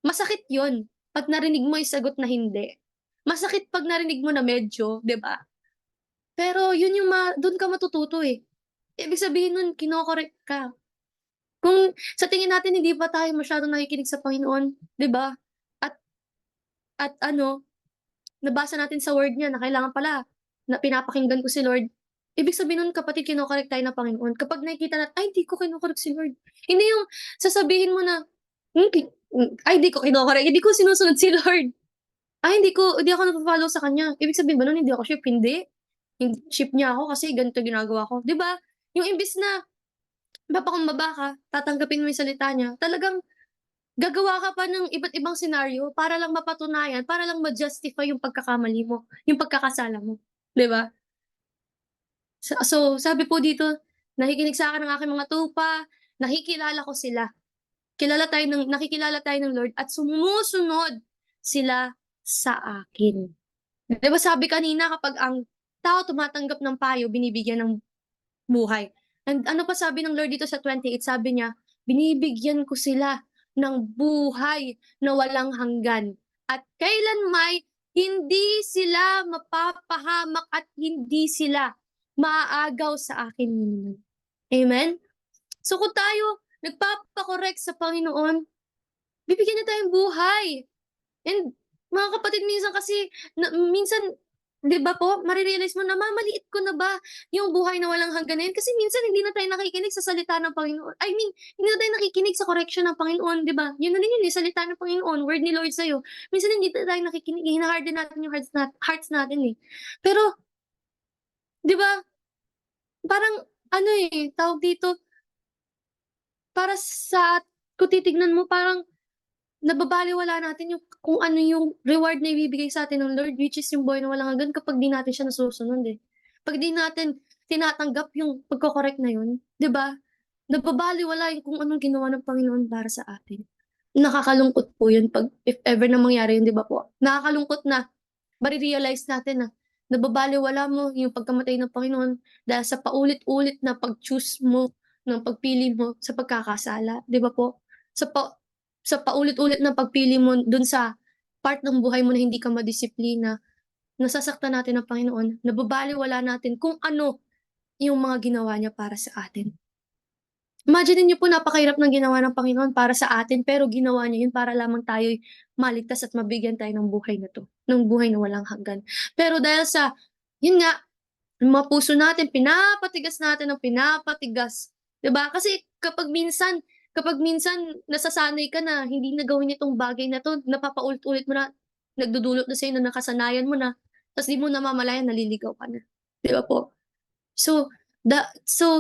Masakit yun 'pag narinig mo yung sagot na hindi. Masakit 'pag narinig mo na medyo, 'di ba? Pero yun yung dun ka matututo, eh. Ibig sabihin nun kino-correct ka. Kung sa tingin natin hindi pa tayo masyadong nakikinig sa Panginoon, 'di ba? At ano, nabasa natin sa word niya na kailangan pala na pinapakinggan ko si Lord. Ibig sabihin nun kapatid kino-correct tayo ng Panginoon kapag nakikita natin, "Ay hindi ko kino-correct si Lord." Hindi yung sasabihin mo na, "Ay hindi ko kino-correct, hindi ko sinusunod si Lord. Ay hindi ako nagfo-follow sa kanya." Ibig sabihin ba nun hindi ako sheep? Hindi. Sheep niya ako kasi ganito ginagawa ko, 'di ba? Yung imbis na mapakumbaba ka, tatanggapin mo yung salita niya, talagang gagawa ka pa ng iba't ibang senaryo para lang mapatunayan, para lang ma-justify yung pagkakamali mo, yung pagkakasala mo, 'di ba? So, sabi po dito, nakikinig sa'kin ang aking mga tupa, nakikilala ko sila. Nakikilala tayo ng Lord at sumusunod sila sa akin. 'Di ba sabi kanina kapag ang tao tumatanggap ng payo, binibigyan ng buhay. And ano pa sabi ng Lord dito sa 28, sabi niya, "Binibigyan ko sila ng buhay na walang hanggan at kailanmay hindi sila mapapahamak at hindi sila maaagaw sa akin." Amen? So kung tayo nagpapa-correct sa Panginoon, bibigyan niya tayong buhay. And mga kapatid minsan kasi minsan 'di ba po, mare-realize mo na mamaliit ko na ba yung buhay na walang hanggan na yun kasi minsan hindi na tayo nakikinig sa salita ng Panginoon. I mean, hindi na tayo nakikinig sa correction ng Panginoon, 'di ba? Yun na rin yun, yung salita ng Panginoon, word ni Lord sa'yo. Minsan hindi na tayo nakikinig, hina-harden natin yung hearts natin, eh. Pero 'di ba, parang ano, eh, tawag dito, para sa kung titignan mo parang nababalewala natin yung kung ano yung reward na ibibigay sa'tin ng Lord, which is yung buhay na walang hanggan kapag di natin siya nasusunod, eh. 'Pag di natin tinatanggap yung pagko-correct na yun, 'di ba? Nababalewala yung kung anong ginawa ng Panginoon para sa atin. Nakakalungkot po yun 'pag if ever na mangyari yun, 'di ba po? Nakakalungkot na mare-realize natin na nababalewala mo yung pagkamatay ng Panginoon dahil sa paulit-ulit na pag-choose mo ng pagpili mo sa pagkakasala, 'di ba po? Sa pa sa paulit-ulit na pagpili mo dun sa part ng buhay mo na hindi ka madisiplina, nasasaktan natin ang Panginoon, nababalewala natin kung ano yung mga ginawa niya para sa atin. Imaginin niyo po napakahirap ng ginawa ng Panginoon para sa atin, pero ginawa niya yun para lamang tayo'y maligtas at mabigyan tayo ng buhay na 'to, ng buhay na walang hanggan. Pero dahil sa yun nga, yung mga puso natin pinapatigas natin ng pinapatigas, 'di ba? Kasi kapag minsan nasasanay ka na hindi na gawin itong bagay na 'to, napapaulit-ulit mo na, nagdudulot na sa'yo ng nakasanayan mo na, ta's 'di mo namamalayan naliligaw ka na, 'di ba po? So,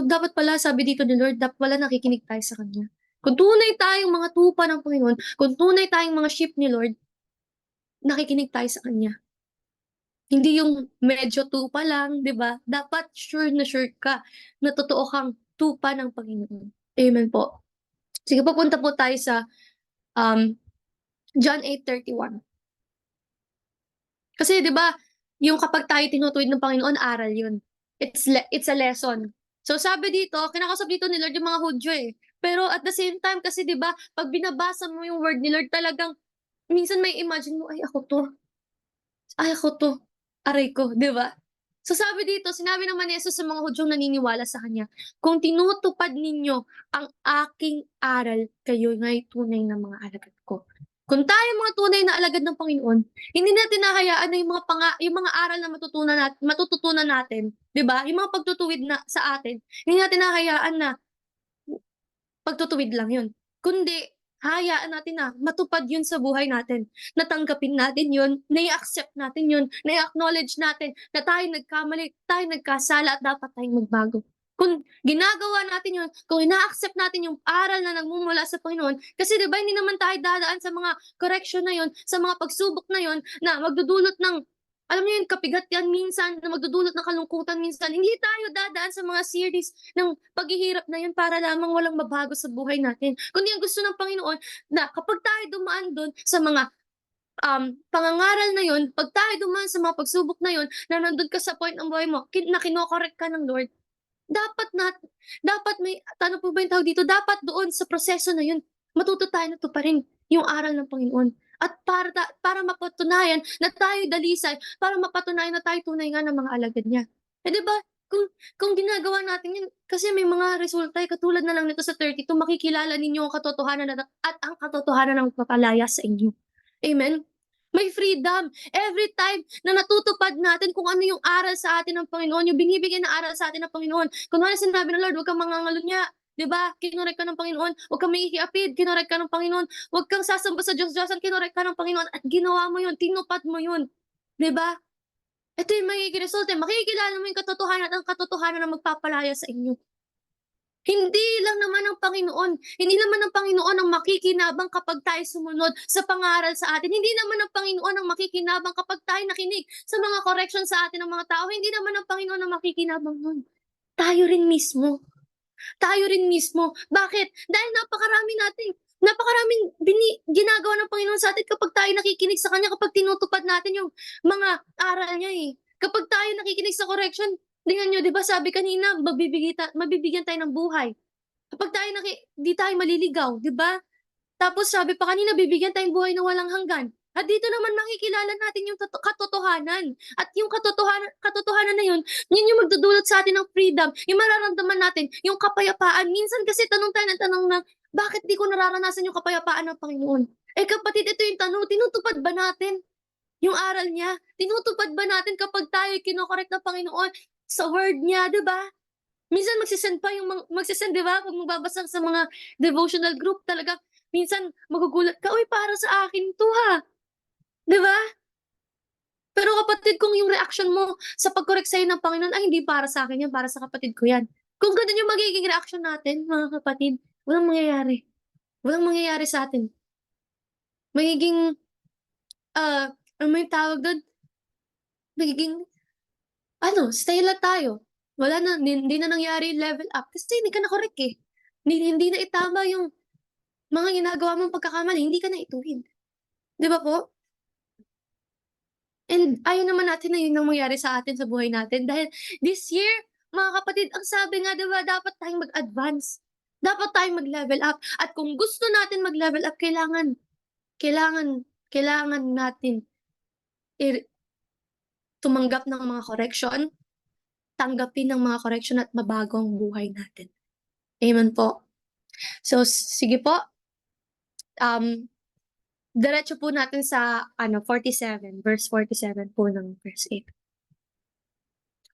dapat pala sabi dito ni Lord dapat pala nakikinig tayo sa kanya. Kung tunay tayong mga tupa ng Panginoon, kung tunay tayong mga sheep ni Lord, nakikinig tayo sa kanya. Hindi yung medyo tupa lang, 'di ba? Dapat sure na sure ka na totoo kang tupa ng Panginoon. Amen po. Sige pupunta po tayo sa, um, John 8:31. Kasi 'di ba, yung kapag tayo tinutuwid ng Panginoon aral yun. It's a lesson. So sabi dito, kinakausap dito ni Lord yung mga Hudyo, eh. Pero at the same time kasi 'di ba, 'pag binabasa mo yung word ni Lord talagang minsan mai-imagine mo, "Ay ako 'to, aray ko," 'di ba? So sabi dito, sinabi naman ni Jesus sa mga Hudyong naniniwala sa kanya, "Kung tinutupad ninyo ang aking aral, kayo nga'y tunay na mga alagad ko." Kung tayo mga tunay na alagad ng Panginoon, hindi natin hahayaan na yung mga aral na matututunan natin, 'di ba? Yung mga pagtutuwid na sa atin, hindi natin hahayaan na pagtutuwid lang yun. Kundi hahayaan natin na matupad yun sa buhay natin. Natanggapin natin yun, nai-accept natin yun, nai-acknowledge natin na tayo nagkamali, tayo nagkasala at dapat tayong magbago. Kung ginagawa natin yun, kung ina-accept natin yung aral na nagmumula sa Panginoon, kasi 'di ba hindi naman tayo dadaan sa mga correction na yun, sa mga pagsubok na yun na magdudulot ng alam niyo yun, kabigatan minsan, na magdudulot ng kalungkutan minsan. Hindi tayo dadaan sa mga series ng paghihirap na yun para lamang walang mabago sa buhay natin. Kundi ang gusto ng Panginoon na kapag tayo dumaan dun sa mga pangangaral na yun, 'pag tayo dumaan sa mga pagsubok na yun, na nandun ka sa point ng buhay mo na kino-correct ka ng Lord, dapat nat dapat may ano po ba yung tawag dito, dapat doon sa proseso na yun, matuto tayo na tuparin yung aral ng Panginoon. At para mapatunayan na tayo'y dalisay, para mapatunayan na tayo tunay nga na mga alagad niya. Eh, 'di ba, kung ginagawa natin yun kasi may mga resulta, eh, katulad na lang nito sa 32, makikilala ninyo ang katotohanan at ang katotohanan ang magpapalaya sa inyo. Amen? May freedom. Every time na natutupad natin kung ano yung aral sa atin ng Panginoon, yung binibigay na aral sa atin ng Panginoon. Kunwari sinabi ng Lord, "Huwag kang mangangalunya." 'Di ba? Kinorek ka ng Panginoon. "Huwag kang mangikiapid." Kinorek ka ng Panginoon. "Huwag kang sasamba sa Diyos-Diyosan." Kinorek ka ng Panginoon at ginawa mo yun, tinupad mo yun. 'Di ba? Ito yung magiging resulta, makikilala mo yung katotohanan at ang katotohanan ang magpapalaya sa inyo. Hindi lang naman ng Panginoon, hindi naman ng Panginoon ang makikinabang kapag tayo sumunod sa pangaral sa atin. Hindi naman ng Panginoon ang makikinabang kapag tayo nakinig sa mga correction sa atin ng mga tao. Hindi naman ng Panginoon ang makikinabang nun. Tayo rin mismo. Tayo rin mismo. Bakit? Dahil napakaraming ginagawa ng Panginoon sa atin kapag tayo nakikinig sa Kanya, kapag tinutupad natin yung mga aral niya eh. Kapag tayo nakikinig sa correction, tingnan niyo, di ba sabi kanina, mabibigyan tayo ng buhay. Kapag tayo di tayo maliligaw, di ba? Tapos sabi pa kanina, bibigyan tayong buhay na walang hanggan. At dito naman makikilala natin yung katotohanan. At yung katotohanan na yun, yun yung magdudulot sa atin ng freedom. Yung mararamdaman natin, yung kapayapaan. Minsan kasi tanong tayo ng tanong na, bakit di ko nararanasan yung kapayapaan ng Panginoon? Eh kapatid, ito yung tanong, tinutupad ba natin yung aral niya? Tinutupad ba natin kapag tayo kinokorek ng Panginoon sa word niya, di ba? Minsan magsisend pa yung magsisend, 'di ba? Kung magbabasa sa mga devotional group talaga minsan magugulat ka, "Uy, para sa akin 'to, ha." 'Di ba? Pero kapatid kung yung reaction mo sa pag-correct sa'yo ng Panginoon, "Ay, hindi para sa akin 'yan, para sa kapatid ko 'yan." Kung gano'n yung magiging reaction natin mga kapatid, walang mangyayari. Walang mangyayari sa atin. Magiging, ano ba yung tawag do'n, magiging stay lang tayo. Wala na, hindi na nangyari yung level up kasi hindi ka na-correct, eh. Hindi na itama yung mga ginagawa mong pagkakamali, hindi ka na ituwid, 'di ba po? And ayaw naman natin na yun ang mangyari sa atin sa buhay natin dahil this year, mga kapatid, ang sabi nga 'di ba dapat tayong mag-advance. Dapat tayong mag-level up at kung gusto natin mag-level up kailangan natin i tumanggap ng mga correction, tanggapin ang mga correction at mabago ang buhay natin. Amen po. So sige po, um, diretso po natin sa 47, verse 47 po ng verse 8.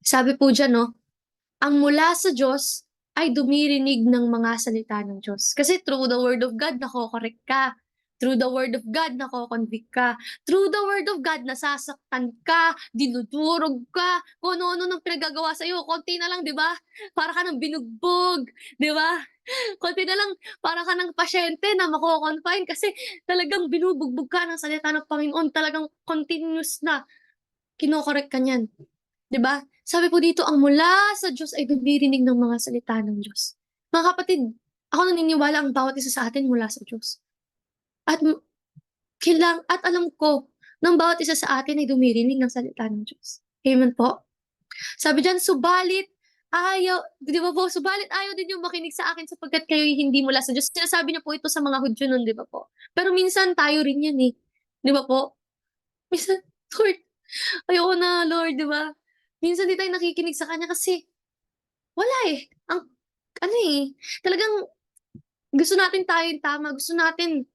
Sabi po diyan 'no, ang mula sa Diyos ay dumirinig ng mga salita ng Diyos. Kasi through the word of God nako-correct ka. Through the word of God nako-convict ka. Through the word of God nasasaktan ka, dinudurog ka, kung ano-ano ng pinagagawa sa'yo. Konti na lang, di ba? Para ka ng binugbog, di ba? Konti na lang, para ka ng pasyente na mako-confine kasi talagang binubugbog ka ng salita ng Panginoon. Talagang continuous na kino-correct ka niyan. 'Di ba? Sabi po dito, ang mula sa Diyos ay dumirinig ng mga salita ng Diyos. Mga kapatid, ako naniniwala ang bawat isa sa atin mula sa Diyos. At at alam ko ng bawat isa sa atin ay dumirinig ng salita ng Diyos. Amen po. Sabi diyan, subalit ayaw din yung makinig sa akin sapagkat kayo'y hindi mula sa Diyos. Sinasabi niya po ito sa mga Hudyo nun, 'di ba po? Pero minsan tayo rin 'yan, eh, 'di ba po? Minsan, Lord, ayoko na Lord, 'di ba? Minsan di tayo nakikinig sa kanya kasi wala, eh. Talagang gusto natin tayo yung tama, gusto natin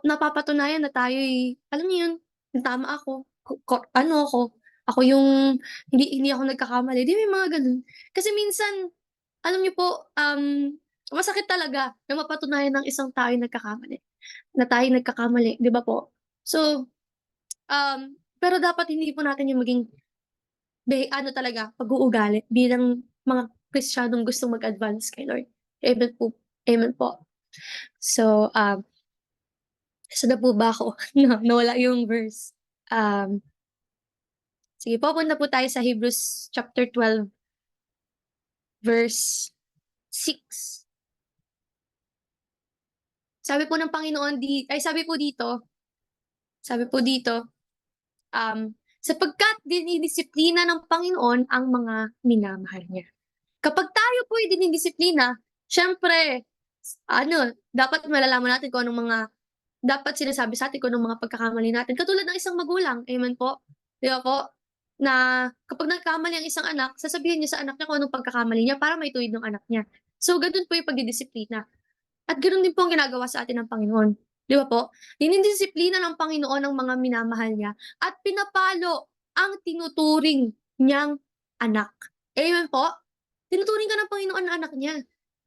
napapatunayan na tayo'y alam niyo yun, yung tama ako, ako yung hindi ako nagkakamali, 'di may mga gano'n. Kasi minsan alam niyo po, masakit talaga na mapatunayan ng isang tao yung nagkakamali, 'di ba po? So, pero dapat hindi po natin yung maging talaga, pag-uugali bilang mga Kristiyanong gustong mag-advance kay Lord. Amen po, amen po. So, saan na po ba ako? Nawala yung verse. Um, Sige po, punta po tayo sa Hebrews chapter 12, verse 6. Sabi po ng Panginoon sabi po dito, sapagkat dinidisiplina ng Panginoon ang mga minamahal niya. Kapag tayo po'y dinidisiplina, siyempre, dapat malalaman natin kung anong mga dapat sinasabi sa atin, kung anong mga pagkakamali natin. Katulad ng isang magulang, amen po. Di ba po? Na kapag nagkamali ang isang anak, sasabihin niya sa anak niya kung anong pagkakamali niya para maituwid ng anak niya. So, ganun po yung pagdidisiplina. At ganun din po ang ginagawa sa atin ng Panginoon. Di ba po? Dinidisiplina ng Panginoon ang mga minamahal niya at pinapalo ang tinuturing niyang anak. Amen po? Tinuturing ka ng Panginoon na anak niya.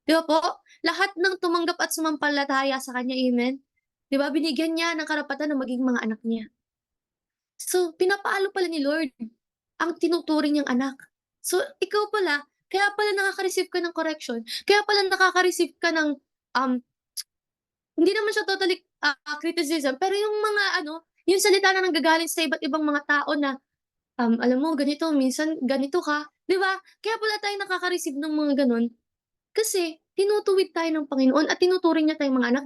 Di ba po? Lahat ng tumanggap at sumampalataya sa kanya, amen? Di ba? Binigyan niya ng karapatan na maging mga anak niya. So, pinapaalo pala ni Lord ang tinuturing niyang anak. So, ikaw pala, kaya pala nakaka-receive ka ng correction, kaya pala nakaka-receive ka ng, hindi naman siya totally criticism, pero yung mga yung salita na nanggagaling sa iba't ibang mga tao na, alam mo ganito, minsan ganito ka, 'di ba? Kaya pala tayo nakaka-receive ng mga gano'n, kasi tinutuwid tayo ng Panginoon at tinuturing niya tayong mga anak,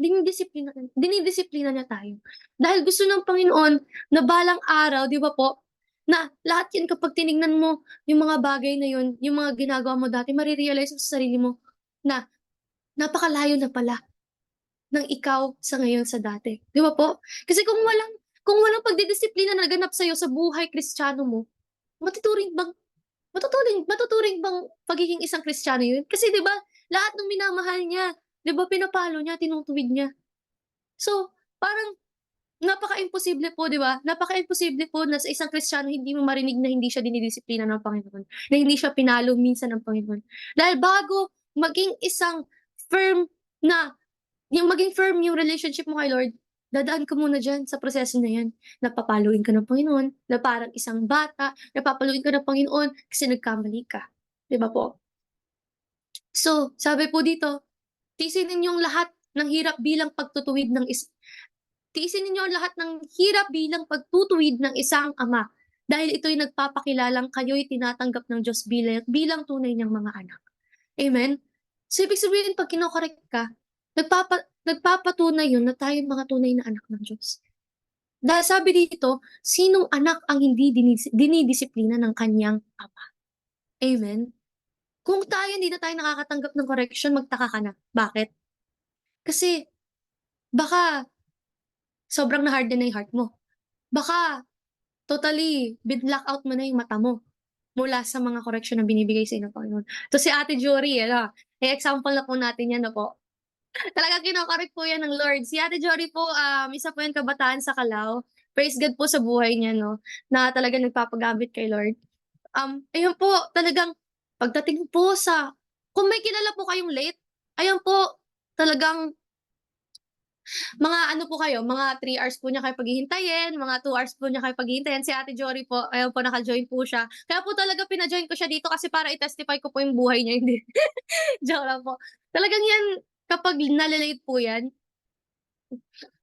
dinidisiplina niya tayo. Dahil gusto ng Panginoon na balang araw, 'di ba po, na lahat 'yan kapag tinignan mo yung mga bagay na yun, yung mga ginagawa mo dati, mare-realize mo sa sarili mo na napakalayo na pala ng ikaw sa ngayon sa dati, 'di ba po? Kasi kung walang pagdidisiplina na naganap sa'yo sa buhay Kristiyano mo, matuturing bang matuturing bang pagiging isang Kristiyano yun? Kasi 'di ba, lahat ng minamahal niya, 'di ba pinapalo niya, tinutuwid niya. So, parang napaka-imposible po 'di ba? Napaka-imposible po na sa isang Kristiyano hindi mo marinig na hindi siya dinidisiplina ng Panginoon, na hindi siya pinalo minsan ng Panginoon. Dahil bago maging isang firm na maging firm yung relationship mo kay Lord, dadaan ka muna diyan sa proseso na 'yan. Napapaluin ka ng Panginoon, na parang isang bata, napapaluin ka ng Panginoon kasi nagkamali ka, 'di ba po? So, sabi po dito, tiisin ninyong lahat ng hirap bilang pagtutuwid ng tiisin ninyo ang lahat ng hirap bilang pagtutuwid ng isang ama, dahil ito'y nagpapakilalang kayo'y tinatanggap ng Diyos bilang tunay niyang mga anak. Amen? So, ibig sabihin 'pag kino-correct ka, nagpapatunay yun na tayo'y mga tunay na anak ng Diyos. Dahil sabi dito, sinong anak ang hindi dinidisiplina ng kanyang ama? Amen? Kung tayo hindi na tayo nakakatanggap ng correction, magtaka ka na. Bakit? Kasi baka sobrang na-harden na yung heart mo. Baka totally binlock out mo na yung mata mo mula sa mga correction na binibigay sa'yo ng Panginoon. To si Ate Jory, example na po natin 'yan, po. Talagang kino-correct po 'yan ng Lord. Si Ate Jory po, isa po 'yan kabataan sa Calao. Praise God po sa buhay niya 'no, na talagang nagpapagamit kay Lord. Ayun po, talagang pagdating po sa kung may kilala po kayong late, ayan po, talagang mga ano po kayo, mga 3 hours po niya kayo paghihintayin, mga 2 hours po niya kayo paghihintayin. Si Ate Jory po, ayun po naka-join po siya. Kaya po talaga pina-join ko siya dito kasi para i-testify ko po yung buhay niya, hindi, joke lang po. Talagang 'yan, kapag nale-late po 'yan,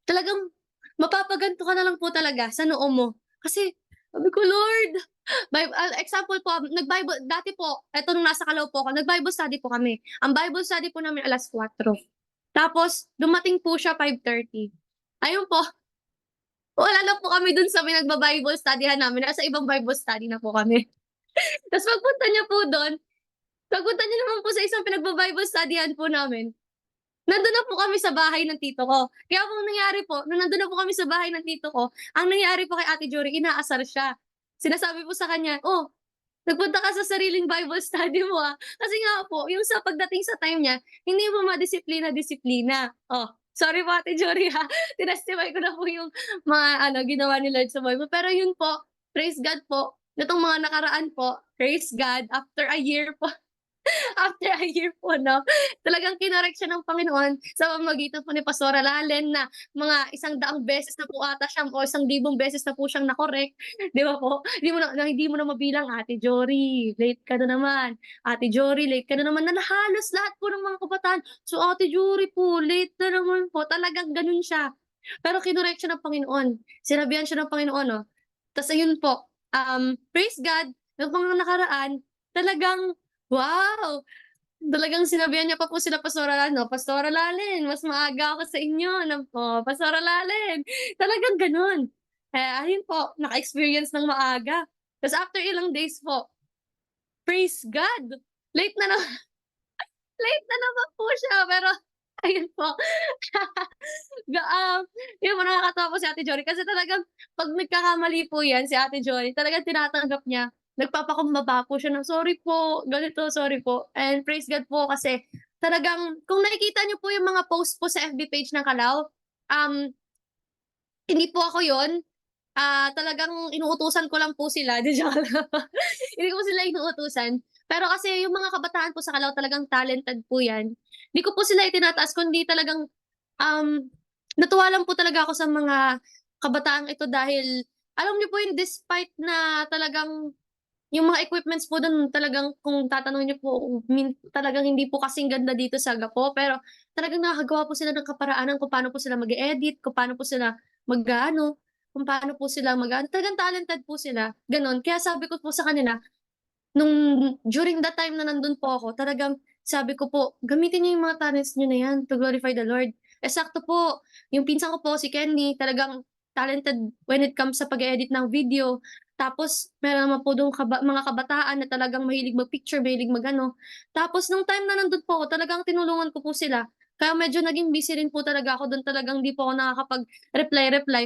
talagang mapapaganto ka na lang po talaga sa noo mo. Kasi sabi ko, "Lord," example po, nag-Bible dati po, eto nung nasa Calao po ako, nag-Bible study po kami. Ang Bible study po namin 4:00. Tapos dumating po siya 5:30. Ayun po, wala na po kami dun sa pinagba-Bible studyhan namin, nasa ibang Bible study na po kami. Ta's pagpunta niya po dun, pagpunta niya naman po sa isang pinagba-Bible studyhan po namin, nandun na po kami sa bahay ng tito ko. Kaya po ang nangyari po, nung nandun na po kami sa bahay ng tito ko, ang nangyari po kay Ate Jory, inaasar siya. Sinasabi po sa kanya, "Oh, nagpunta ka sa sariling Bible study mo, ah." Kasi nga po, yung sa pagdating sa time niya, hindi mo madisiplina-disiplina. Oh, sorry po Ate Jory, ha, tinestify ko na po yung mga ginawa ni Lord sa buhay mo. Pero yun po, praise God po, nitong mga nakaraan po, praise God, after a year po, after a year po 'no, talagang kinorek siya ng Panginoon sa pamamagitan po ni Pastora Lalen na mga 100 beses na po ata siyang o 1,000 beses na po siyang na-correct, 'di ba po? Hindi mo na mabilang, "Ate Jory, late ka na naman. Ate Jory, late ka na naman." Na halos lahat po ng mga kabataan, "So, Ate Jory po, late na naman po." Talagang gano'n siya. Pero kinorek siya ng Panginoon, sinabihan siya ng Panginoon 'no. Ta's ayun po, praise God, nung mga nakaraan, talagang wow! Talagang sinabihan niya pa po sila Pastora ano, "Pastora Lalen, mas maaga ako sa inyo ng Pastora Lalen." Talagang gano'n. Kaya ayun po, naka-experience ng maaga. Ta's after ilang days po, praise God, late na naman late na naman po siya pero ayun po. Ga yun po nakakatawa po si Ate Jory kasi talagang 'pag nagkakamali po 'yan si Ate Jory talagang tinatanggap niya, nagpapakumbaba po siya ng, "Sorry po, ganito, sorry po." And praise God po kasi talagang kung nakikita niyo po yung mga post po sa FB page ng Calao, um, hindi po ako yun. Talagang inuutusan ko lang po sila, 'di joke lang. Hindi ko po sila inuutusan. Pero kasi yung mga kabataan po sa Calao talagang talented po 'yan. Hindi ko po sila itinataas kundi talagang, natuwa lang po talaga ako sa mga kabataang ito dahil alam niyo po yun despite na talagang yung mga equipments po dun talagang kung tatanungin niyo po talagang hindi po kasing ganda dito sa Gapo, pero talagang nakakagawa po sila ng kaparaanan kung paano po sila mag-e-edit, kung paano po sila mag-aano, kung paano po sila mag-aano, talagang talented po sila, gano'n. Kaya sabi ko po sa kanila, nung during that time na nandun po ako, talagang sabi ko po, "Gamitin niyo yung mga talents niyo na yan to glorify the Lord." Eksakto po, yung pinsan ko po si Kenny talagang talented when it comes sa pag-e-edit ng video. Tapos meron naman po dun mga kabataan na talagang mahilig mag-picture, mahilig mag-ano. Tapos nung time na nandun po ako, talagang tinulungan ko po sila. Kaya medyo naging busy rin po talaga ako dun, talagang di po ako nakakapag-reply-reply.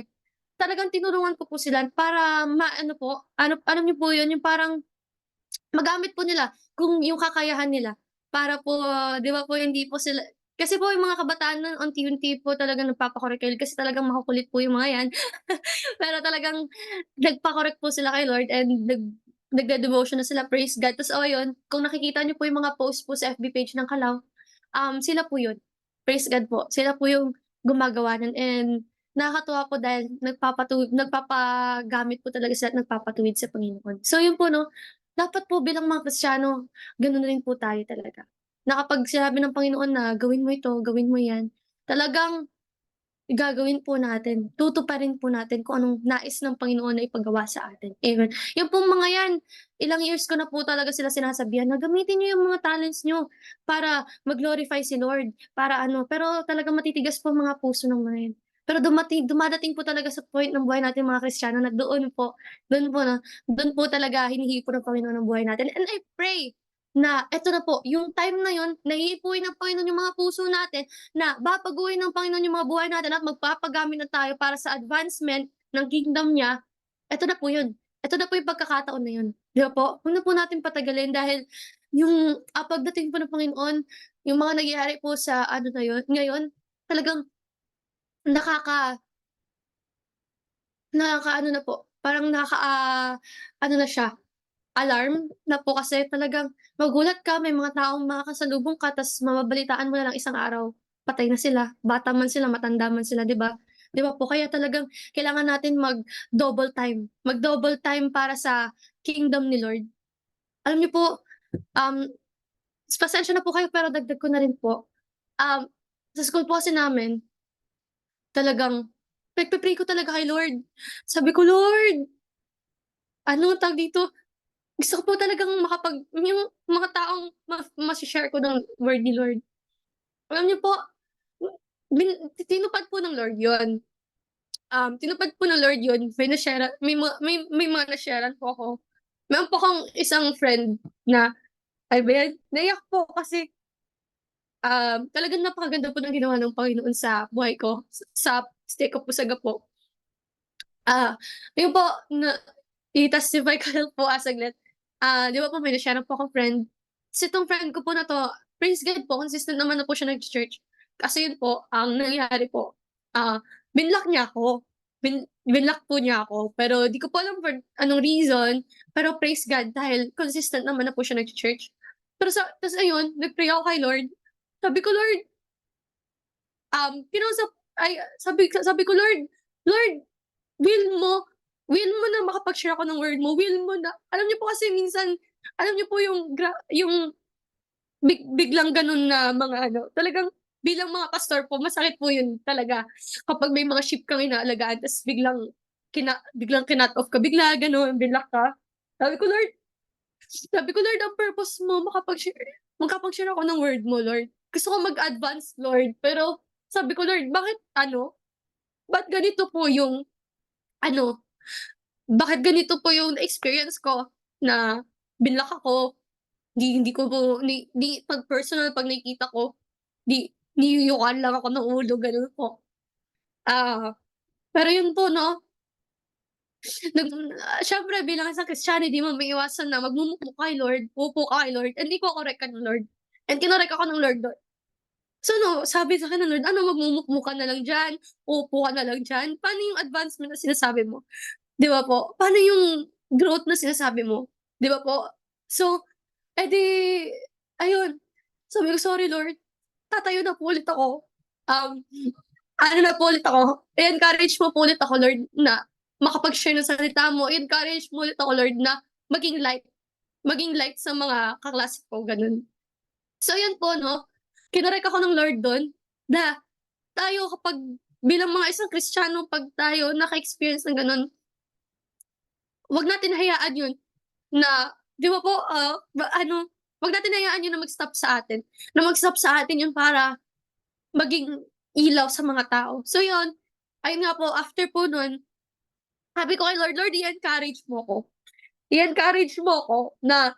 Talagang tinulungan ko po sila para maano po, alam niyo po yun, yung parang magamit po nila kung yung kakayahan nila para po 'di ba po hindi po sila kasi po yung mga kabataan nun unti-unti po talagang nagpapa-correct kay Lord kasi talagang makukulit po yung mga 'yan. Pero talagang nagpa-correct po sila kay Lord and nagde-devotion na sila, praise God. Ta's ayun, kung nakikita niyo po yung mga post po sa FB page ng Calao, sila po yun. Praise God po. Sila po yung gumagawa nun and nakakatuwa po dahil nagpapagamit po talaga sila at nagpapatuwid sa Panginoon. So yun po 'no, dapat po bilang mga Kristiyano, gano'n rin po tayo talaga. Na kapag sinabi ng Panginoon na, "Gawin mo ito, gawin mo 'yan," talagang gagawin po natin, tutuparin po natin kung anong nais ng Panginoon na ipagawa sa atin, amen. Yung pong mga 'yan, ilang years ko na po talaga sila sinasabihan na gamitin niyo yung mga talents niyo para mag-glorify si Lord, para ano, pero talagang matitigas po ang mga puso ng mga 'yan. Pero dumadating po talaga sa point ng buhay natin mga Kristiyano na doon po talaga hinihipo ng Panginoon ang buhay natin. And I pray na eto na po, yung time na yun, na hihipuin ng Panginoon yung mga puso natin, na babaguhin ng Panginoon yung mga buhay natin at magpapagamit na tayo para sa advancement ng kingdom niya. Eto na po yun. Eto na po yung pagkakataon na yun. Di ba po? Huwag na po natin patagalin dahil yung pagdating po ng Panginoon, yung mga nangyayari po sa ano na yun, ngayon, talagang nakaka nakakaano na po, parang ano na siya, alarm na po kasi talagang magugulat ka, may mga taong makakasalubong ka ta's mababalitaan mo na lang isang araw, patay na sila, bata man sila, matanda man sila, 'di ba? 'Di ba po? Kaya talagang kailangan natin mag-double time para sa kingdom ni Lord. Alam niyo po, um, pasensya na po kayo pero dagdag ko na rin po, sa school po kasi namin, talagang nagpe-pray ko talaga kay Lord. Sabi ko, "Lord, ano tawag dito, gusto ko po talagang yung mga taong mashi-share ko ng word ni Lord." Alam niyo po, tinupad po ng Lord 'yun. Tinupad po ng Lord 'yun, may mga na-sharean po ako. Meron po akong isang friend na ay ba 'yan, naiyak po kasi, talagang napakaganda po ng ginawa ng Panginoon sa buhay ko, sa stay ko po sa gapo. Yun po na i-testify ko lang po, saglit. 'Di ba po may na-share po akong friend. Ta's itong friend ko po na 'to, praise God po, consistent naman na po siya nagcho-church. Kasi yun po, ang nangyari po, binlock niya ako. Binlock po niya ako, pero di ko po alam for anong reason, pero praise God dahil consistent naman na po siya nagcho-church. Pero ta's ayun, nag-pray ako kay Lord. Sabi ko, "Lord," kinausap sabi ko, "Lord, Lord, will mo will mo na makapag-share ako ng word mo, will mo na." Alam niyo po kasi minsan, alam niyo po yung biglang gano'n na mga ano, talagang bilang mga pastor po masakit po yun talaga kapag may mga sheep kang inaalagaan ta's biglang kinut off ka bigla gano'n, binlock ka. Sabi ko, "Lord," ang purpose mo makapag-share ako ng word mo, Lord. Gusto ko mag-advance, Lord, pero sabi ko, "Lord, ba't ganito po yung ano, bakit ganito po yung experience ko na binlock ako, hindi ko po di 'pag personal 'pag nakikita ko, niyuyukan lang ako ng ulo gano'n po." Ah, pero yun po 'no, siyempre bilang isang Kristiyano di mo maiiwasan na magmumukmuk ka kay Lord, uupo ka kay Lord, and iko-correct ka ng Lord, and kinorek ako ng Lord dun. So 'no, sabi sa'kin ng Lord, "Ano magmumukmok ka na lang diyan, uupo ka na lang diyan, paano yung advancement na sinasabi mo?" 'Di ba po? Paano yung growth na sinasabi mo, 'di ba po? So, di ayun, sabi ko, "Sorry Lord." Tatayo na po ulit ako. Um, ano na po ulit ako, i-encourage mo po ulit ako Lord na makapag-share ng salita mo, i-encourage mo ulit ako Lord na maging light, sa mga kaklase ko, gano'n. So yun po 'no, kinorek ako ng Lord dun na tayo kapag bilang mga isang Kristiyano 'pag tayo naka-experience ng gano'n, 'wag natin hayaan yun na 'di ba po, wag natin hayaan yun na mag-stop sa atin, yun para maging ilaw sa mga tao. So yun, ayun nga po after po nun, sabi ko kay Lord, "Lord i-encourage mo ko. I-encourage mo ko na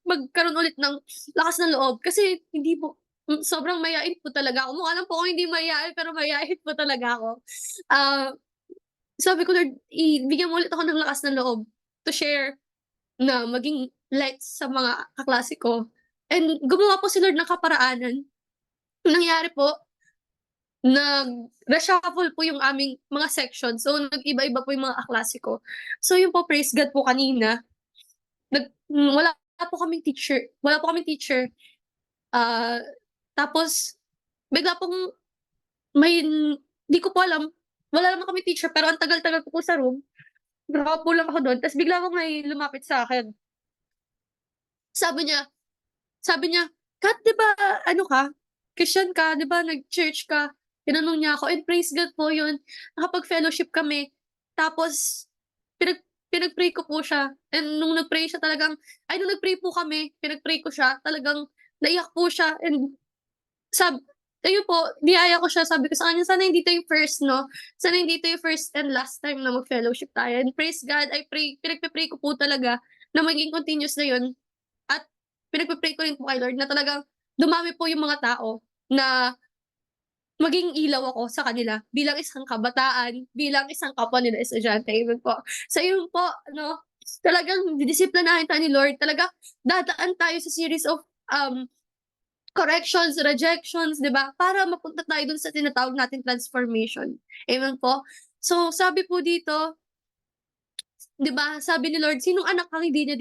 magkaroon ulit ng lakas ng loob." Kasi hindi po sobrang mayain po talaga ako. Mukha lang po akong hindi mayain, pero mayain po talaga ako. Ah, Sabi ko, "Lord bigyan mo ulit ako ng lakas ng loob to share na maging light sa mga kaklase ko." And gumawa po si Lord ng kaparaanan. Ang nangyari po, reshuffle po yung aming mga section. So, nag-iba-iba po yung mga kaklase ko. So, yun po, praise God po kanina, wala po kaming teacher, ah, tapos bigla pong may di ko po alam, wala naman kaming teacher pero ang tagal-tagal ko po sa room, nakaupo lang ako dun ta's bigla pong may lumapit sa'kin. Sabi niya sabi niya, "Kat 'di ba ano ka, Christian ka, 'di ba nag-church ka?" Tinanong niya ako, and praise God po yun, nakapag-fellowship kami. Tapos pinag-pray ko po siya, and nung nag-pray po kami, pinag-pray ko siya, talagang naiyak po siya, and sab ayun po, niyaya ko siya, sabi ko sa kanya, "Sana hindi 'to yung first 'no, sana hindi 'to yung first and last time na mag-fellowship tayo." And praise God, I pray, pinagpe-pray ko po talaga na maging continuous na yun at pinagpe-pray ko rin po kay Lord na talagang dumami po yung mga tao na maging ilaw ako sa kanila bilang isang kabataan, bilang isang kapwa nila estudyante, yun po. So yun po ano, talagang didisiplinahin tayo ni Lord, talaga dadaan tayo sa series of, corrections, rejections, 'di ba? Para mapunta tayo dun sa tinatawag nating transformation, amen po. So sabi po dito, 'di ba, sabi ni Lord, "Sinong anak ang hindi niya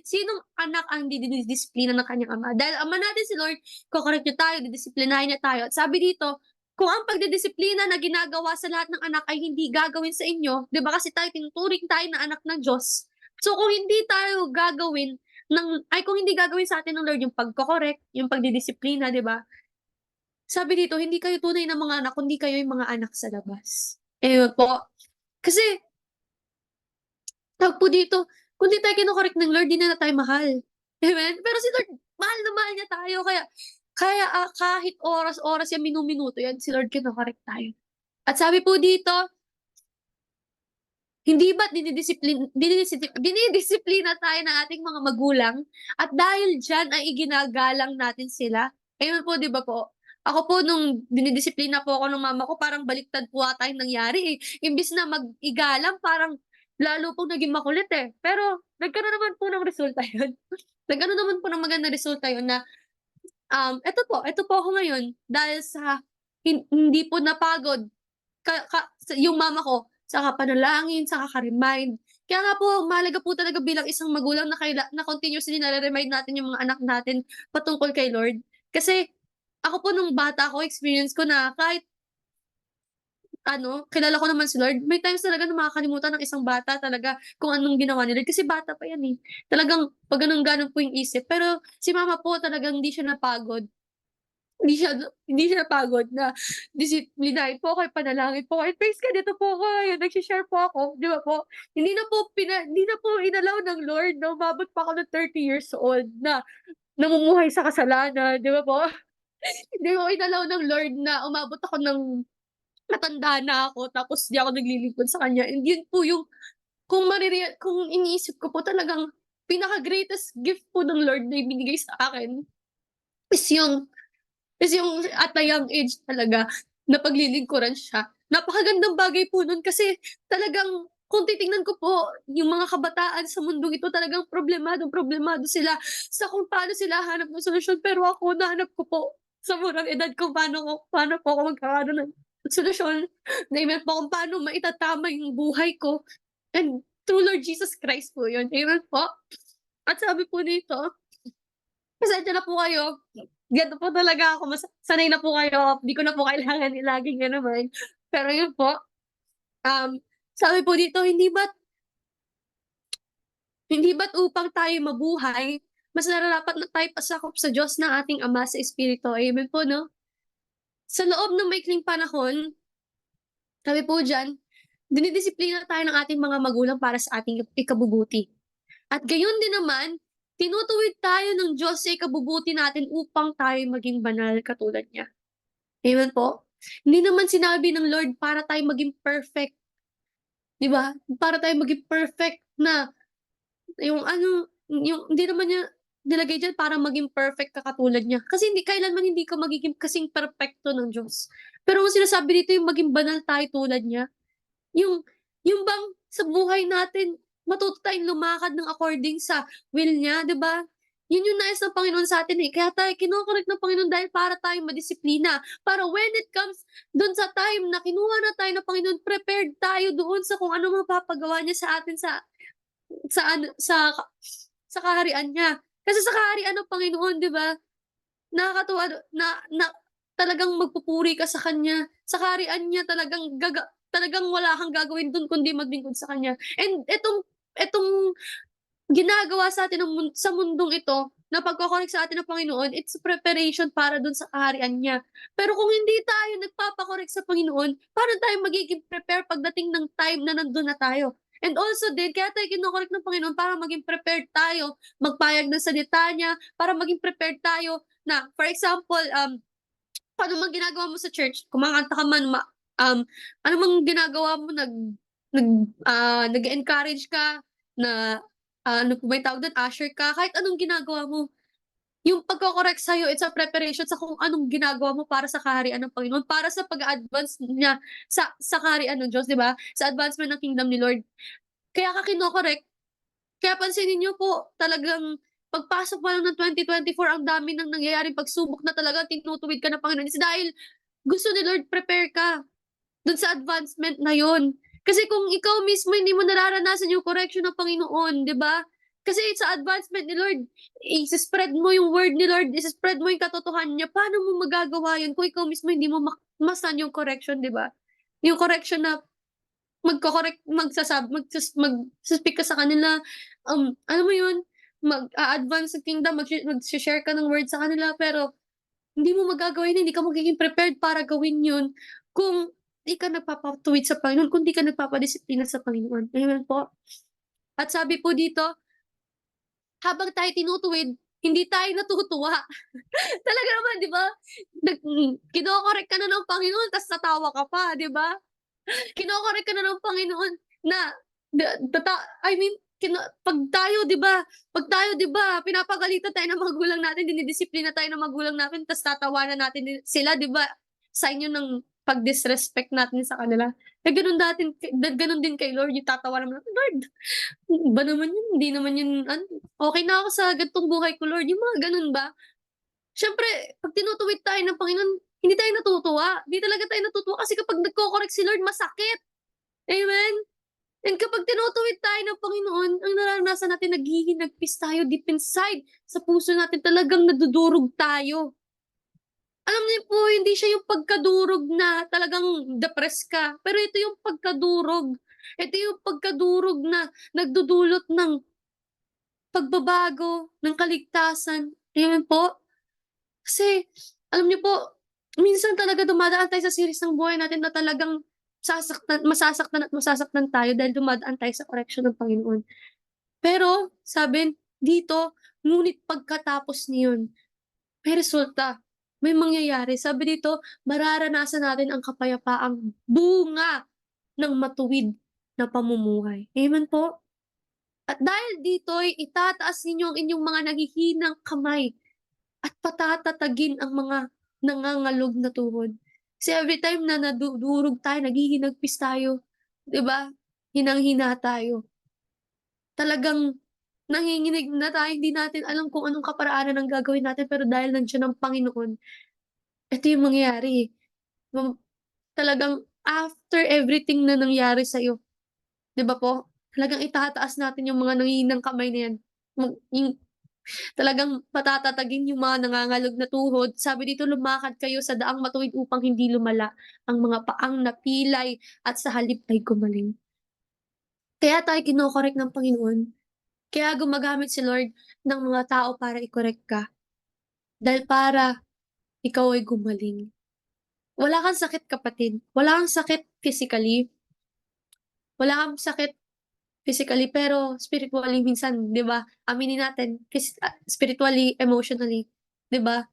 sinong anak ang hindi dinidisiplina ng kanyang ama?" Dahil ama natin si Lord, ko-correct niya tayo, didisiplinahin niya tayo. At sabi dito, kung ang pagdidisiplina na ginagawa sa lahat ng anak ay hindi gagawin sa inyo, 'di ba kasi tayo tinuturing tayo na anak ng Diyos. So kung hindi tayo gagawin kung hindi gagawin sa atin ng Lord yung pagko-correct, yung pagdidisiplina, 'di ba? Sabi dito, hindi kayo tunay na mga anak kundi kayo yung mga anak sa labas. Ayun po. Kasi tawag po dito, kung di tayo kino-correct ng Lord, di na tayo mahal. Amen? Pero si Lord, mahal na mahal niya tayo kaya kaya, kahit oras-oras yan, minu-minuto yan, si Lord kino-correct tayo. At sabi po dito, hindi ba't dinidisiplina tayo ng ating mga magulang at dahil diyan ay iginagalang natin sila? Ayun po, 'di ba po? Ako po nung dinidisiplina po ako ng mama ko parang baliktad po ata yung nangyari, eh. Imbes na igalang parang lalo pong naging makulit, eh. Pero nagkaroon naman po ng resulta yun. Nagkaroon naman po ng magandang resulta yun na, eto po ako ngayon dahil sa hindi po napagod yung mama ko sa kapanalangin, sa kaka-remind. Kaya nga po mahalaga po talaga bilang isang magulang na na continuously nare-remind natin yung mga anak natin patungkol kay Lord. Kasi ako po nung bata ako, experience ko na kahit ano, kilala ko naman si Lord, may times talaga na makakalimutan ng isang bata talaga kung anong ginawa ni Lord kasi bata pa yan, eh. Talagang 'pag gano'n-gano'n po yung isip. Pero si mama po talagang hindi siya napagod. Hindi siya napagod na disiplinahin po ako, ipanalangin po ako, and praise God, ito po ako ngayon nagshi-share po ako, 'di ba po? Hindi na po inallow ng Lord na umabot pa ako ng 30 years old na namumuhay sa kasalanan, 'di ba po? Hindi po inallow ng Lord na umabot ako ng matanda na ako tapos di ako naglilingkod sa kanya, and yun po yung kung iniisip ko po talagang pinaka-greatest gift po ng Lord na ibinigay sa akin is yung at a young age talaga na paglilingkuran siya. Napakagandang bagay po nun kasi talagang kung titingnan ko po yung mga kabataan sa mundong ito talagang problemadong-problemado sila sa kung paano sila hahanap ng solusyon. Pero ako nahanap ko po sa murang edad kung paano po ako magkakaroon ng solusyon. Amen po kung paano maitatama yung buhay ko, and through Lord Jesus Christ po yun. Amen po. At sabi po dito, pasensya na po kayo. Ganito po talaga ako, sanay na po kayo, di ko na po kailangan laging gano'n. Pero yun po, sabi po dito, hindi ba't upang tayo mabuhay, mas nararapat na tayo pasakop sa Diyos na ating Ama sa Espiritu. Amen po 'no? Sa loob ng maikling panahon, sabi po diyan, dinidisiplina tayo ng ating mga magulang para sa ating ikabubuti. At gayon din naman, tinutuwid tayo ng Diyos sa ikabubuti natin upang tayo maging banal katulad niya. Amen po? Hindi naman sinabi ng Lord para tayo maging perfect, 'di ba? Para tayo maging perfect na yung hindi naman niya nilagay diyan para maging perfect ka katulad niya. Kasi kailanman hindi ka magiging kasing perpekto ng Diyos. Pero ang sinasabi dito yung maging banal tayo tulad niya. Yung yung bang sa buhay natin matuto tayong lumakad ng according sa will niya, 'di ba? Yun yung nais ng Panginoon sa atin, eh, kaya tayo kino-correct ng Panginoon dahil para tayong madisiplina, para when it comes dun sa time na kinuha na tayo ng Panginoon, prepared tayo doon sa kung ano mapapagawa niya sa atin sa ano sa kaharian niya. Kasi sa kaharian ng Panginoon, 'di ba, nakakatuwa na na talagang magpupuri ka sa kanya. Sa kaharian niya talagang wala kang gagawin dun kundi maglingkod sa kanya. And etong ginagawa sa atin sa mundong ito na pagko-connect sa atin ng Panginoon, it's preparation para dun sa kaharian niya. Pero kung hindi tayo nagpapa-correct sa Panginoon, paano tayo magiging prepare pagdating ng time na nandun na tayo? And also din, kaya tayo kino-correct ng Panginoon para maging prepared tayo, magpayag ng salita niya, para maging prepared tayo na, for example, Ano mang ginagawa mo sa church, kumakanta ka man, ano mang ginagawa mo, nag-e-encourage ka na, ano po ba yung tawag dun, usher ka, kahit anong ginagawa mo, yung pagko-correct sa'yo, it's a preparation sa kung anong ginagawa mo para sa kaharian ng Panginoon, para sa pag-a-advance niya sa kaharian ng Diyos, 'di ba? Sa advancement ng kingdom ni Lord. Kaya ka kino-correct. Kaya pansinin niyo po, talagang pagpasok pa lang ng 2024 ang dami ng nangyayaring pagsubok na talagang tinutuwid ka ng Panginoon. Is dahil gusto ni Lord prepare ka dun sa advancement na yun. Kasi kung ikaw mismo hindi mo nararanasan yung correction ng Panginoon, 'di ba? Kasi sa advancement ni Lord, i-spread mo yung word ni Lord, i-spread mo yung katotohanan niya. Paano mo magagawa yun kung ikaw mismo hindi mo masan yung correction, 'di ba? Yung correction na magko-correct, magsa-speak ka sa kanila, alam mo yun, mag-a-advance sa kingdom, magse-share ka ng word sa kanila, pero hindi mo magagawa yun, hindi ka magiging prepared para gawin yun kung di ka nagpapatuwid sa Panginoon, kung di ka nagpapadisiplina sa Panginoon. Amen po. At sabi po dito, habang tayo tinutuwid, hindi tayo natutuwa. Talaga naman, di ba? Kino-correct ka na ng Panginoon, tas tatawa ka pa, di ba? Kino-correct ka na ng Panginoon na I mean, 'pag tayo 'di ba, 'pinapagalitan tayo ng magulang natin, dinidisiplina tayo ng magulang natin, ta's tatawanan natin sila 'di ba, sign yun ng pag-disrespect natin sa kanila. Eh, gano'n din kay Lord, yung tatawanan mo, "Lord, ano ba naman yun, hindi naman yun okey na ako sa gan'tong buhay ko Lord." Yung mga gano'n ba. Siyempre 'pag tinutuwid tayo ng Panginoon, hindi tayo natutuwa, 'di talaga tayo natutuwa kasi kapag nagko-correct si Lord masakit. Amen? And kapag tinutuwid tayo ng Panginoon, ang nararanasan natin naghihinagpis tayo deep inside, sa puso natin talagang nadudurog tayo. Alam niyo po hindi siya yung pagkadurog na talagang depressed ka, pero ito yung pagkadurog. Ito yung pagkadurog na nagdudulot ng pagbabago, ng kaligtasan. Amen po? Kasi alam niyo po, minsan talaga dumadaan tayo sa series ng buhay natin na talagang masasaktan at masasaktan tayo dahil dumadaan tayo sa correction ng Panginoon. Pero sabi dito, ngunit pagkatapos niyon, may resulta, may mangyayari. Sabi dito, mararanasan natin ang kapayapaang bunga ng matuwid na pamumuhay. Amen po? At dahil dito'y itataas ninyo ang inyong mga nanghihinang kamay at patatatagin ang mga nangangalog na tuhod. Kasi every time na nadudurog tayo, naghihinagpis tayo, 'di ba? Hinang-hina tayo. Talagang nanginginig na tayo, hindi natin alam kung anong kaparaanan ang gagawin natin, pero dahil nandiyan ang Panginoon, ito yung mangyayari, eh. Mam Talagang after everything na nangyari sa'yo, 'di ba po? Talagang itataas natin yung mga nanghihinang kamay na yan. Yung talagang patatatagin yung mga nangangalog na tuhod. Sabi dito, lumakad kayo sa daang matuwid upang hindi lumala ang mga paang napilay at sa halip ay gumaling. Kaya tayo kino-correct ng Panginoon. Kaya gumagamit si Lord ng mga tao para i-correct ka. Dahil para ikaw ay gumaling. Wala kang sakit kapatid. Wala kang sakit physically. Wala kang sakit physically pero spiritually minsan, 'di ba? Aminin natin, spiritually, emotionally, 'di ba?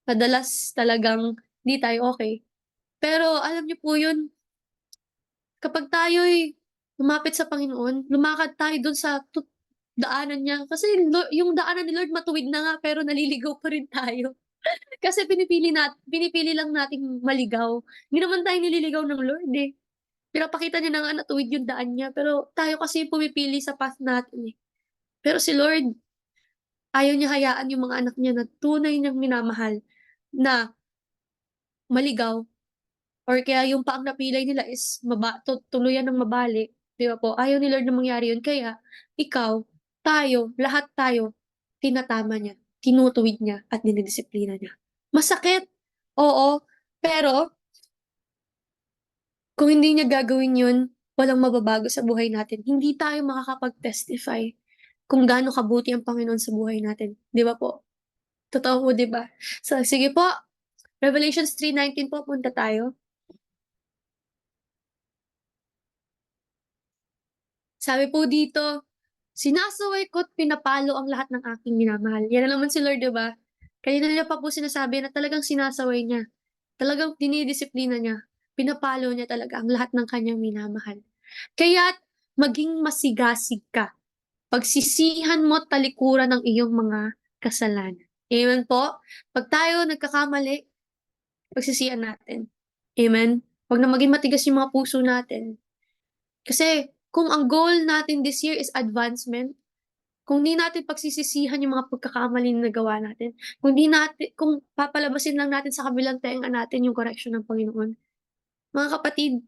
Madalas talagang 'di tayo okey. Pero alam niyo po 'yun, kapag tayo'y lumapit sa Panginoon, lumakad tayo dun sa daanan niya kasi yung daanan ni Lord matuwid na nga pero naliligaw pa rin tayo. Kasi pinipili lang nating maligaw. Hindi naman tayo nililigaw ng Lord, eh. Pinapakita niya na nga na tuwid yung daan niya pero tayo kasi pumipili sa path natin, eh. Pero si Lord, ayaw niya hayaan yung mga anak niya na tunay niyang minamahal na maligaw. Or kaya yung paang napilay nila is tuluyan ng mabali, 'di ba po? Ayaw ni Lord na mangyari yun kaya ikaw, tayo, lahat tayo, tinatama niya, tinutuwid niya at dinidisiplina niya. Masakit, oo, pero kung hindi niya gagawin yun, walang mababago sa buhay natin. Hindi tayo makakapag-testify kung gaano kabuti ang Panginoon sa buhay natin, 'di ba po? Totoo po, 'di ba? So, sige po, Revelations 3:19 po, punta tayo. Sabi po dito, "Sinasaway ko't pinapalo ang lahat ng aking minamahal." Yan na naman si Lord, 'di ba? Kanina niya pa po sinasabi na talagang sinasaway niya, talagang dinidisiplina niya, pinapalo niya talaga ang lahat ng kanyang minamahal. Kaya't maging masigasig ka, pagsisihan mo't talikuran ang iyong mga kasalanan. Amen po? 'Pag tayo nagkakamali, pagsisihan natin. Amen? 'Wag na maging matigas yung mga puso natin. Kasi kung ang goal natin this year is advancement, kung di natin pagsisisihan yung mga pagkakamali na nagawa natin, kung papalabasin lang natin sa kabilang tenga natin yung correction ng Panginoon, mga kapatid,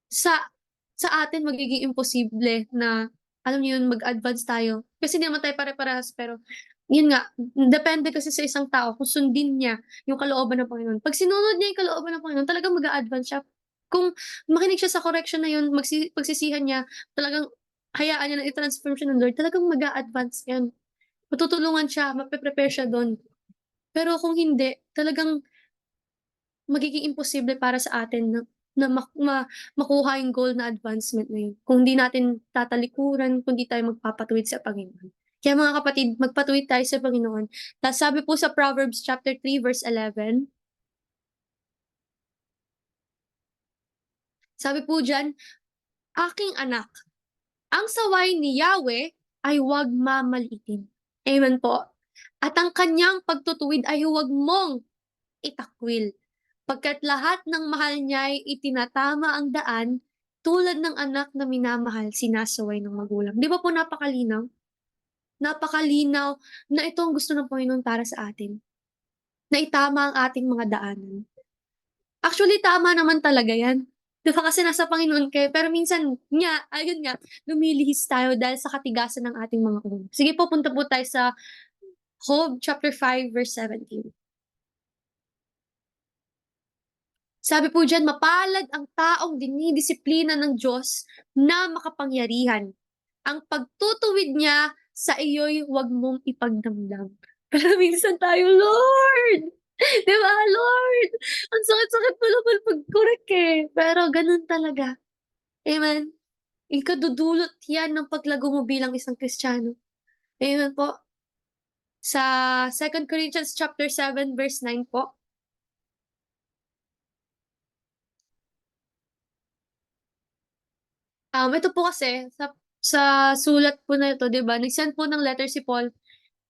sa sa atin magiging imposible na, alam niyo yun, mag-advance tayo. Kasi hindi naman tayo pare-parehas pero yun nga, depende kasi sa isang tao kung sundin niya yung kalooban ng Panginoon. 'Pag sinunod niya yung kalooban ng Panginoon, talagang mag-a-advance siya. Kung makinig siya sa correction na yun, pagsisihan niya, talagang hayaan niya na i-transform siya ng Lord, talagang mag-a-advance yan. Matutulungan siya, mape-prepare siya dun. Pero kung hindi, talagang magiging imposible para sa atin na na makuha yung goal na advancement na yun, kung di natin tatalikuran, kung di tayo magpapatuwid sa Panginoon. Kaya mga kapatid, magpatuwid tayo sa Panginoon. Tas sabi po sa Proverbs chapter 3 verse 11, sabi po diyan, "Aking anak, ang saway ni Yahweh ay huwag mamaliitin." Amen po. "At ang kanyang pagtutuwid ay huwag mong itakwil. Pagkat lahat ng mahal niya'y itinatama ang daan, tulad ng anak na minamahal sinasaway ng magulang." 'Di ba po napakalinaw? Napakalinaw na ito ang gusto ng Panginoon para sa atin, na itama ang ating mga daanan. Actually, tama naman talaga 'yan. 'Di ba kasi nasa Panginoon kayo, pero minsan nga, ayun nga, lumilihis tayo dahil sa katigasan ng ating mga ulo. Sige po, punta po tayo sa Job chapter 5 verse 17. Sabi po diyan, "Mapalad ang taong dinidisiplina ng Diyos na makapangyarihan. Ang pagtutuwid niya sa iyo'y huwag mong ipagdamdam." Pero minsan tayo, "Lord, 'di ba, Lord, ang sakit-sakit pa naman mag-correct, eh." Pero gano'n talaga, amen. Ikadudulot 'yan ng paglago mo bilang isang Kristiyano, amen po. Sa 2 Corinthians chapter 7 verse 9 po. Ito po kasi sa sulat po na ito, 'di ba, nag-send po ng letter si Paul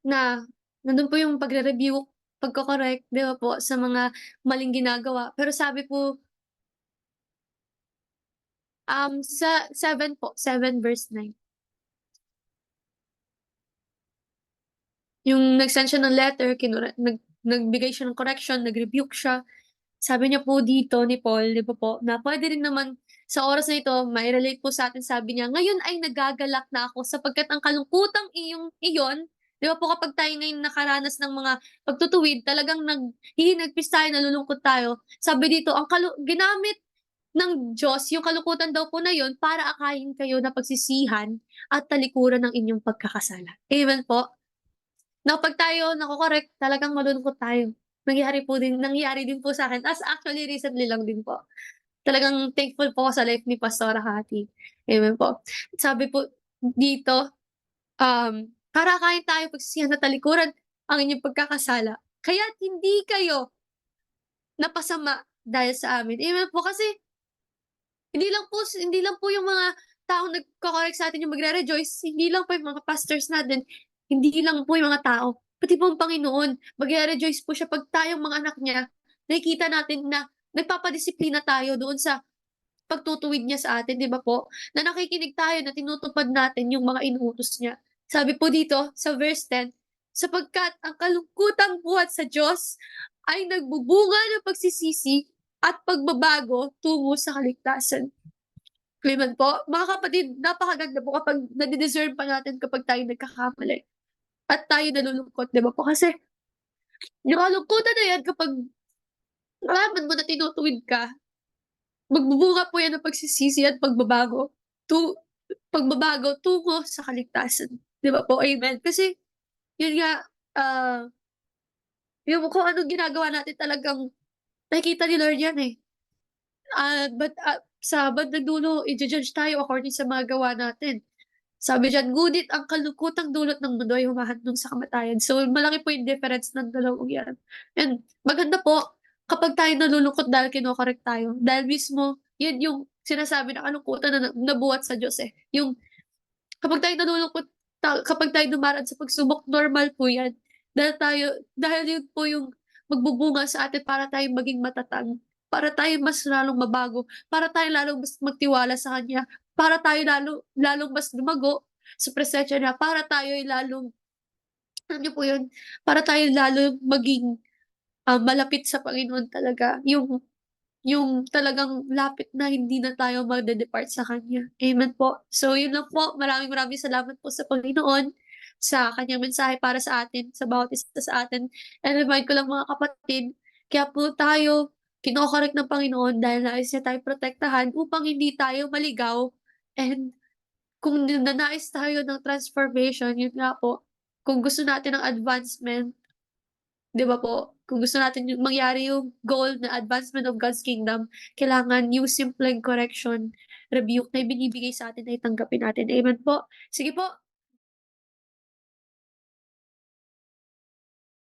na nandun po yung pagre-rebuke, pagko-correct, 'di ba po, sa mga maling ginagawa. Pero sabi po, sa 7 po, 7 verse 9, yung nag-send siya ng letter, nagbigay siya ng correction, nag-rebuke siya. Sabi niya po dito ni Paul, 'di ba po, na puwede rin naman sa oras na ito mai-relate po sa'tin, sabi niya, "Ngayon ay nagagalak na ako sapagkat ang kalungkutang iyon." 'Di ba po kapag tayo ngayon nakaranas ng mga pagtutuwid, talagang naghihinagpis tayo, nalulungkot tayo. Sabi dito, ginamit ng Diyos yung kalungkutan daw po na yun para akayin kayo na pagsisihan at talikuran ng inyong pagkakasala. Amen po? Na kapag tayo nako-correct, talagang malulungkot tayo. Nangyari din po sa'kin, actually recently lang din po. Talagang thankful po ako sa life ni Pastora Hattie, amen po. Sabi po dito, "Para akayin tayo pagsisihan at talikuran ang inyong pagkakasala, kaya't hindi kayo napasama dahil sa amin." Amen po, kasi hindi lang po yung mga taong nagko-correct sa'tin yung magre-rejoice, hindi lang po yung mga pastors natin, hindi lang po yung mga tao, pati po ang Panginoon magre-rejoice po siya 'pag tayong mga anak niya, nakikita natin na nagpapadisiplina tayo doon sa pagtutuwid niya sa atin, 'di ba po? Na nakikinig tayo, na tinutupad natin yung mga inuutos niya. Sabi po dito sa verse 10, "Sapagkat ang kalungkutang buhat sa Diyos ay nagbubunga ng pagsisisi at pagbabago tungo sa kaligtasan." Amen po. Mga kapatid, napakaganda po kapag nade-discern pa natin kapag tayo nagkakamali at tayo nalulungkot, 'di ba po? Kasi yung kalungkutan na yan, kapag nalaman mo na tinutuwid ka, magbubunga po yan ng pagsisisi at tu pagbabago tungo sa kaligtasan, 'di ba po? Amen. Kasi yun nga, ah, yung kung anong ginagawa natin talagang nakikita ni Lord yan, eh. Sa bandang dulo iju-judge tayo according sa mga gawa natin. Sabi diyan, "Ngunit ang kalungkutang dulot ng mundo ay humahandog sa kamatayan." So, malaki po yung difference ng dalawang 'yan. And maganda po kapag tayo nalulungkot dahil kino-correct tayo, dahil mismo 'yun yung sinasabi na kalungkutan na nabuhat sa Diyos, eh. Yung kapag tayo nalulungkot, kapag tayo dumaraan sa pagsubok, normal po 'yan. Dahil 'yun po yung magbubunga sa atin para tayong maging matatag, para tayo mas lalong mabago, para tayo lalong mas magtiwala sa Kanya, para tayo lalong mas lumago sa presensya niya, para tayo'y lalong alam niyo po 'yun, para tayo lalong maging, malapit sa Panginoon talaga, yung talagang lapit na hindi na tayo magde-depart sa kanya, amen po. So yun lang po, maraming salamat po sa Panginoon, sa kanyang mensahe para sa atin, sa bawat isa sa atin. And remind ko lang mga kapatid, kaya po tayo kino-correct ng Panginoon dahil nais niya tayong protektahan upang hindi tayo maligaw, and kung nagnanais tayo ng transformation, yun nga po, kung gusto natin ng advancement, 'di ba po? Kung gusto natin yung mangyari yung goal na advancement of God's kingdom, kailangan yung simpleng correction, rebuke na ibinibigay sa atin ay tanggapin natin. Amen po. Sige po,